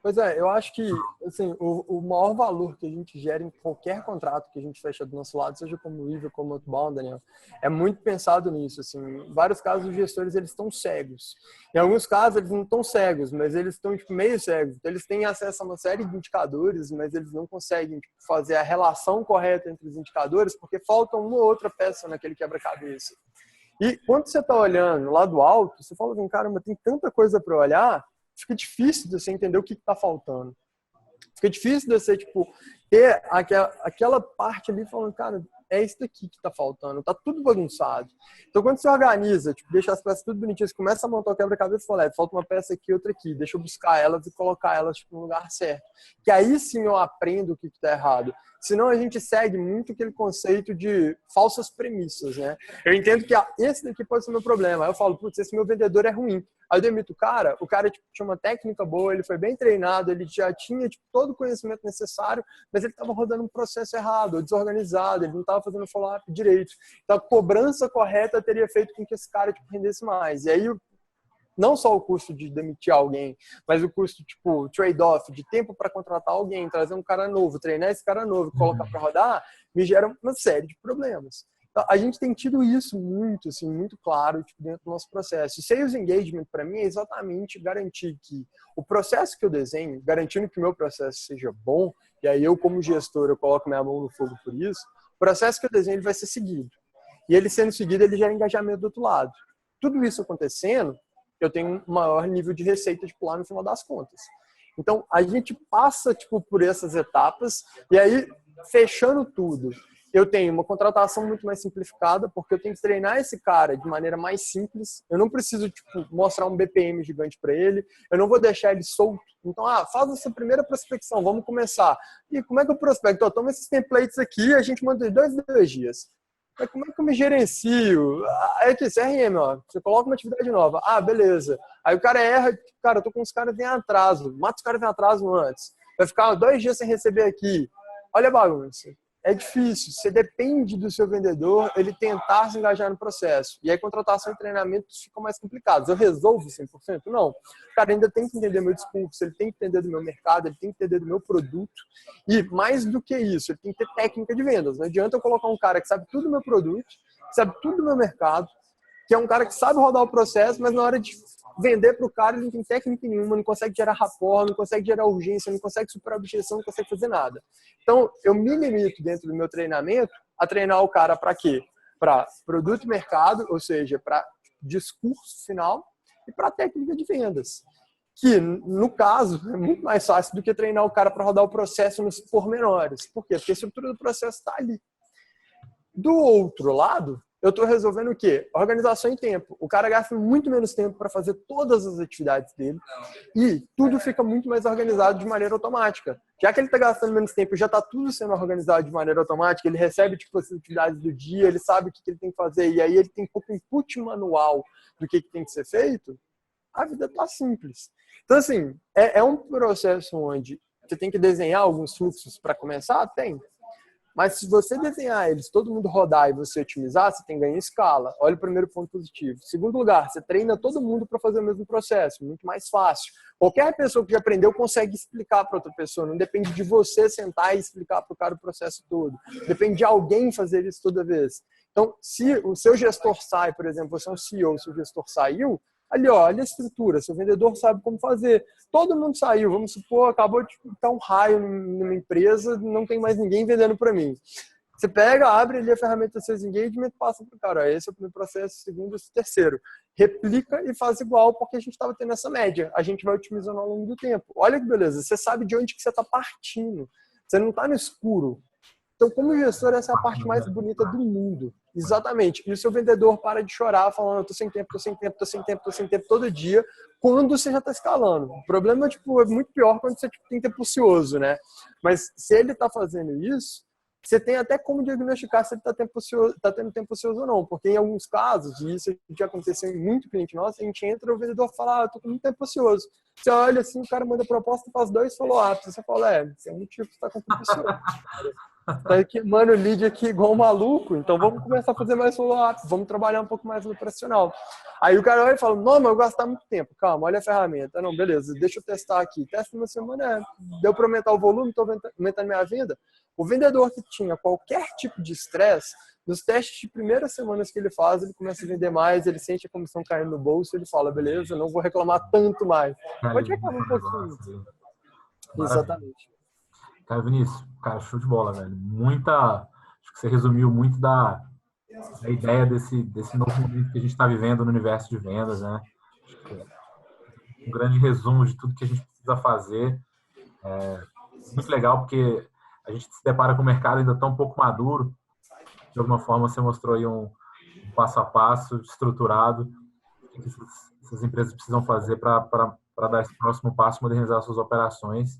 Pois é, eu acho que assim, o maior valor que a gente gera em qualquer contrato que a gente fecha do nosso lado, seja como IVA, como outbound, Daniel, é muito pensado nisso. Assim, em vários casos, os gestores eles estão cegos. Em alguns casos, eles não estão cegos, mas eles estão tipo, meio cegos. Então, eles têm acesso a uma série de indicadores, mas eles não conseguem tipo, fazer a relação correta entre os indicadores porque falta uma ou outra peça naquele quebra-cabeça. E quando você está olhando lá do alto, você fala assim, caramba, tem tanta coisa para olhar, fica difícil de você entender o que está faltando. Fica difícil de você, tipo, ter aquela parte ali falando, cara, é isso daqui que está faltando, tá tudo bagunçado. Então, quando você organiza, tipo, deixa as peças tudo bonitinhas, você começa a montar o quebra-cabeça e fala, falta uma peça aqui, outra aqui, deixa eu buscar elas e colocar elas tipo, no lugar certo. Que aí sim eu aprendo o que está errado. Senão a gente segue muito aquele conceito de falsas premissas, né? Eu entendo que esse daqui pode ser o meu problema. Aí eu falo, putz, esse meu vendedor é ruim. Aí eu demito o cara tipo, tinha uma técnica boa, ele foi bem treinado, ele já tinha tipo, todo o conhecimento necessário, mas ele estava rodando um processo errado, desorganizado, ele não estava fazendo follow-up direito. Então a cobrança correta teria feito com que esse cara tipo, rendesse mais. E aí não só o custo de demitir alguém, mas o custo, tipo, trade-off, de tempo para contratar alguém, trazer um cara novo, treinar esse cara novo, colocar para rodar, me gera uma série de problemas. Então, a gente tem tido isso muito, assim, muito claro tipo, dentro do nosso processo. E Sales Engagement, para mim, é exatamente garantir que o processo que eu desenho, garantindo que o meu processo seja bom, e aí eu, como gestor, eu coloco minha mão no fogo por isso, o processo que eu desenho ele vai ser seguido. E ele sendo seguido, ele gera engajamento do outro lado. Tudo isso acontecendo, eu tenho um maior nível de receita tipo, lá no final das contas. Então, a gente passa tipo, por essas etapas e aí, fechando tudo, eu tenho uma contratação muito mais simplificada porque eu tenho que treinar esse cara de maneira mais simples. Eu não preciso tipo, mostrar um BPM gigante para ele. Eu não vou deixar ele solto. Então, faz essa primeira prospecção, vamos começar. E como é que eu prospecto? Toma esses templates aqui e a gente manda 2 dias. Mas como é que eu me gerencio? Aí aqui, CRM, ó, você coloca uma atividade nova. Beleza. Aí o cara erra, cara, eu tô com os caras em atraso. Mata os caras em atraso antes. Vai ficar 2 dias sem receber aqui. Olha a bagunça. é difícil. Você depende do seu vendedor, ele tentar se engajar no processo. E aí, contratação e treinamento ficam mais complicados. Eu resolvo 100%? Não. O cara ainda tem que entender meu discurso, ele tem que entender do meu mercado, ele tem que entender do meu produto. E, mais do que isso, ele tem que ter técnica de vendas. Não adianta eu colocar um cara que sabe tudo do meu produto, que sabe tudo do meu mercado, que é um cara que sabe rodar o processo, mas na hora de vender para o cara ele não tem técnica nenhuma, não consegue gerar rapport, não consegue gerar urgência, não consegue superar a objeção, não consegue fazer nada. Então, eu me limito dentro do meu treinamento a treinar o cara para quê? Para produto e mercado, ou seja, para discurso final e para técnica de vendas. Que, no caso, é muito mais fácil do que treinar o cara para rodar o processo nos pormenores. Por quê? Porque a estrutura do processo está ali. Do outro lado, eu estou resolvendo o quê? Organização em tempo. O cara gasta muito menos tempo para fazer todas as atividades dele e tudo fica muito mais organizado de maneira automática. Já que ele está gastando menos tempo, já está tudo sendo organizado de maneira automática, ele recebe tipo, as atividades do dia, ele sabe o que ele tem que fazer e aí ele tem pouco input manual do que tem que ser feito, a vida está simples. Então, assim, é um processo onde você tem que desenhar alguns fluxos para começar? Tem. Mas se você desenhar eles, todo mundo rodar e você otimizar, você tem ganho em escala. Olha o primeiro ponto positivo. Segundo lugar, você treina todo mundo para fazer o mesmo processo, muito mais fácil. Qualquer pessoa que já aprendeu consegue explicar para outra pessoa. Não depende de você sentar e explicar para o cara o processo todo. Depende de alguém fazer isso toda vez. Então, se o seu gestor sai, por exemplo, você é um CEO, o seu gestor saiu, ali, ó, olha a estrutura, seu vendedor sabe como fazer. Todo mundo saiu, vamos supor, acabou de dar um raio numa empresa, não tem mais ninguém vendendo para mim. Você pega, abre ali a ferramenta Sales Engagement, passa para o cara. Esse é o primeiro processo, segundo, esse terceiro. Replica e faz igual, porque a gente estava tendo essa média. A gente vai otimizando ao longo do tempo. Olha que beleza, você sabe de onde que você está partindo. Você não está no escuro. Então, como gestor, essa é a parte mais bonita do mundo. Exatamente. E o seu vendedor para de chorar, falando, eu tô sem tempo, tô sem tempo, tô sem tempo, tô sem tempo, todo dia, quando você já está escalando. O problema tipo, é muito pior quando você tem tempo ocioso, né? Mas se ele está fazendo isso, você tem até como diagnosticar se ele está tendo tempo ocioso ou não. Porque em alguns casos, e isso já aconteceu em muito cliente nosso, a gente entra, o vendedor fala, eu tô com muito tempo ocioso. Você olha assim, o cara manda proposta, faz 2 follow-ups. Você fala, esse é um motivo que você está com tempo ocioso. Tá queimando o lead aqui igual um maluco, então vamos começar a fazer mais follow-up, vamos trabalhar um pouco mais no operacional. Aí o cara vai e fala, não, mas eu vou gastar muito tempo. Calma, olha a ferramenta. Não, beleza, deixa eu testar aqui. Testa uma semana, deu para aumentar o volume, estou aumentando minha venda. O vendedor que tinha qualquer tipo de estresse, nos testes de primeiras semanas que ele faz, ele começa a vender mais, ele sente a comissão caindo no bolso, ele fala, beleza, não vou reclamar tanto mais. Pode reclamar um pouquinho. Exatamente. Cara, Vinícius, cara, show de bola, velho. Acho que você resumiu muito da ideia desse novo momento que a gente está vivendo no universo de vendas, né? Acho que é um grande resumo de tudo que a gente precisa fazer. Muito legal, porque a gente se depara com o mercado ainda tão pouco maduro. De alguma forma, você mostrou aí um passo a passo, estruturado, o que essas empresas precisam fazer para dar esse próximo passo, modernizar suas operações.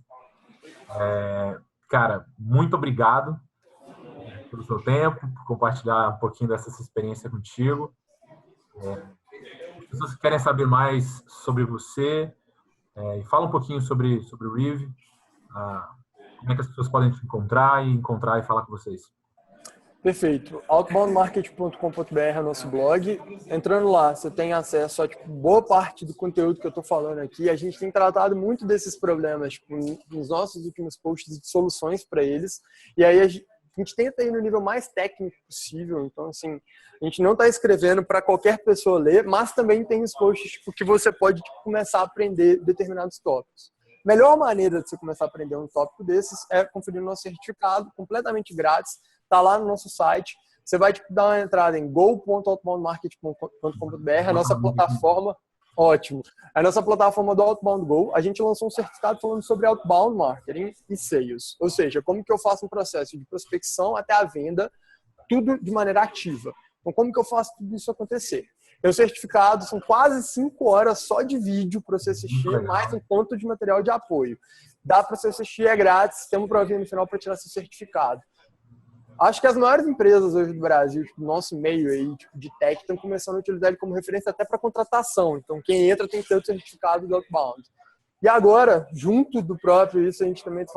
Cara, muito obrigado pelo seu tempo, por compartilhar um pouquinho dessa experiência contigo. As pessoas que querem saber mais sobre você, fala um pouquinho sobre o Reeve, como é que as pessoas podem te encontrar e falar com vocês. Perfeito. Outboundmarket.com.br é o nosso blog. Entrando lá, você tem acesso a boa parte do conteúdo que eu estou falando aqui. A gente tem tratado muito desses problemas nos nossos últimos posts de soluções para eles. E aí a gente tenta ir no nível mais técnico possível. Então, assim, a gente não está escrevendo para qualquer pessoa ler, mas também tem os posts que você pode começar a aprender determinados tópicos. A melhor maneira de você começar a aprender um tópico desses é conferir o nosso certificado completamente grátis. Está lá no nosso site. Você vai dar uma entrada em go.outboundmarket.com.br, a nossa plataforma. Ótimo. A nossa plataforma do Outbound Go, a gente lançou um certificado falando sobre Outbound Marketing e Sales. Ou seja, como que eu faço um processo de prospecção até a venda, tudo de maneira ativa. Então, como que eu faço tudo isso acontecer? Meu certificado são quase 5 horas só de vídeo para você assistir, mais um ponto de material de apoio. Dá para você assistir, é grátis, tem uma provinha no final para tirar seu certificado. Acho que as maiores empresas hoje do Brasil, tipo, nosso meio aí, tipo, de tech, estão começando a utilizar ele como referência até para contratação. Então, quem entra tem que ter o certificado do Outbound. E agora, junto do próprio isso, a gente também está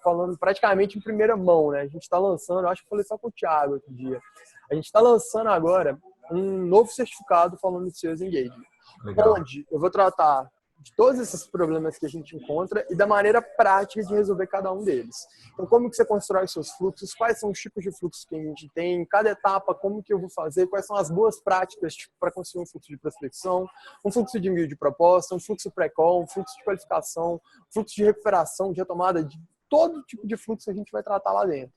falando praticamente em primeira mão, né? A gente está lançando, acho que eu falei só com o Thiago outro dia, a gente está lançando agora um novo certificado falando de Sales Engagement. Legal. Onde eu vou tratar de todos esses problemas que a gente encontra e da maneira prática de resolver cada um deles. Então, como que você constrói seus fluxos, quais são os tipos de fluxos que a gente tem, cada etapa, como que eu vou fazer, quais são as boas práticas para construir um fluxo de prospecção, um fluxo de envio de proposta, um fluxo pré-call, um fluxo de qualificação, um fluxo de recuperação, de retomada, de todo tipo de fluxo a gente vai tratar lá dentro.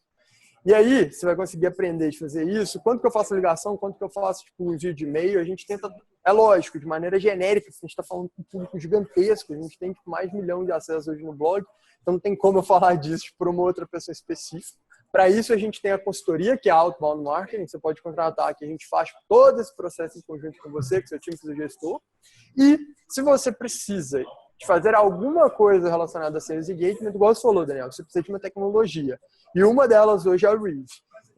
E aí, você vai conseguir aprender a fazer isso. Quanto que eu faço ligação, quanto que eu faço tipo, envio de e-mail, a gente tenta, é lógico, de maneira genérica, a gente está falando com um público gigantesco, a gente tem tipo, mais de 1 milhão de acessos hoje no blog, então não tem como eu falar disso para uma outra pessoa específica. Para isso, a gente tem a consultoria, que é a Outbound Marketing, você pode contratar, que a gente faz todo esse processo em conjunto com você, com seu time, com seu gestor. E se você precisa de fazer alguma coisa relacionada a Sales Engagement, igual você falou, Daniel, você precisa de uma tecnologia. E uma delas hoje é o Reeve.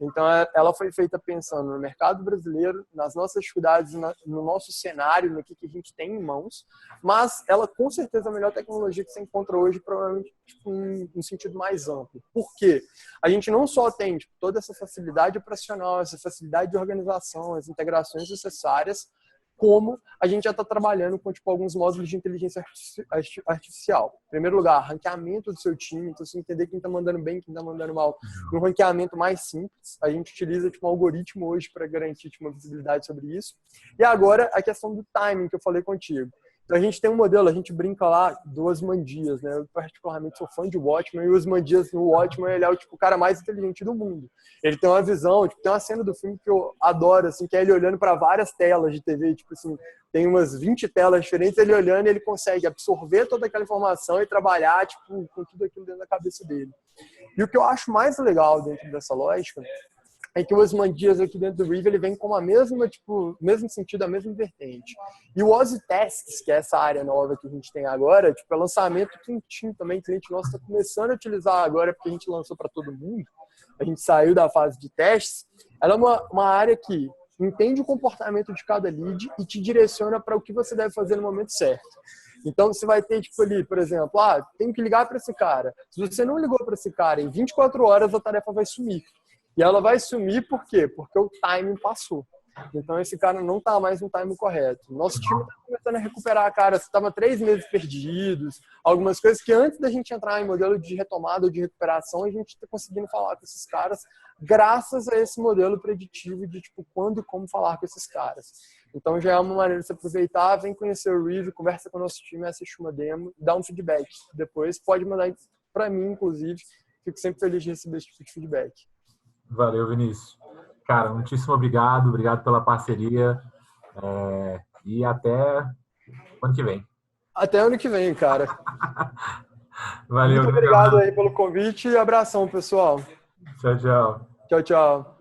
Então, ela foi feita pensando no mercado brasileiro, nas nossas dificuldades, no nosso cenário, no que a gente tem em mãos, mas ela, com certeza, é a melhor tecnologia que você encontra hoje, provavelmente, tipo, um sentido mais amplo. Por quê? A gente não só tem tipo, toda essa facilidade operacional, essa facilidade de organização, as integrações necessárias, como a gente já está trabalhando com tipo, alguns módulos de inteligência artificial. Em primeiro lugar, ranqueamento do seu time, então você entender quem está mandando bem, quem está mandando mal. No ranqueamento mais simples, a gente utiliza tipo, um algoritmo hoje para garantir tipo, uma visibilidade sobre isso. E agora, a questão do timing que eu falei contigo. Então, a gente tem um modelo, a gente brinca lá do Osmandias, né? Eu particularmente sou fã de Watchmen, e o Osmandias no Watchmen, ele é o tipo, cara mais inteligente do mundo. Ele tem uma visão, tipo, tem uma cena do filme que eu adoro, assim, que é ele olhando para várias telas de TV, tipo assim, tem umas 20 telas diferentes, ele olhando e ele consegue absorver toda aquela informação e trabalhar, tipo, com tudo aquilo dentro da cabeça dele. E o que eu acho mais legal dentro dessa lógica é que o Osmandias aqui dentro do Reeve, ele vem com a mesma, tipo, mesmo sentido, a mesma vertente. E o Ozzy Tasks, que é essa área nova que a gente tem agora, tipo, é lançamento quentinho também, cliente nosso está começando a utilizar agora, porque a gente lançou para todo mundo, a gente saiu da fase de testes. Ela é uma área que entende o comportamento de cada lead e te direciona para o que você deve fazer no momento certo. Então, você vai ter, tipo, ali, por exemplo, tem que ligar para esse cara. Se você não ligou para esse cara, em 24 horas a tarefa vai sumir. E ela vai sumir por quê? Porque o timing passou. Então, esse cara não está mais no timing correto. Nosso time está começando a recuperar, cara. Você estava 3 meses perdidos, algumas coisas que antes da gente entrar em modelo de retomada ou de recuperação, a gente está conseguindo falar com esses caras graças a esse modelo preditivo de, tipo, quando e como falar com esses caras. Então, já é uma maneira de você aproveitar, vem conhecer o Reeve, conversa com o nosso time, assiste uma demo, dá um feedback. Depois pode mandar para mim, inclusive. Fico sempre feliz de receber esse tipo de feedback. Valeu, Vinícius. Cara, muitíssimo obrigado pela parceria e até o ano que vem. Até ano que vem, cara. Valeu. Muito obrigado aí pelo convite e abração, pessoal. Tchau, tchau. Tchau, tchau.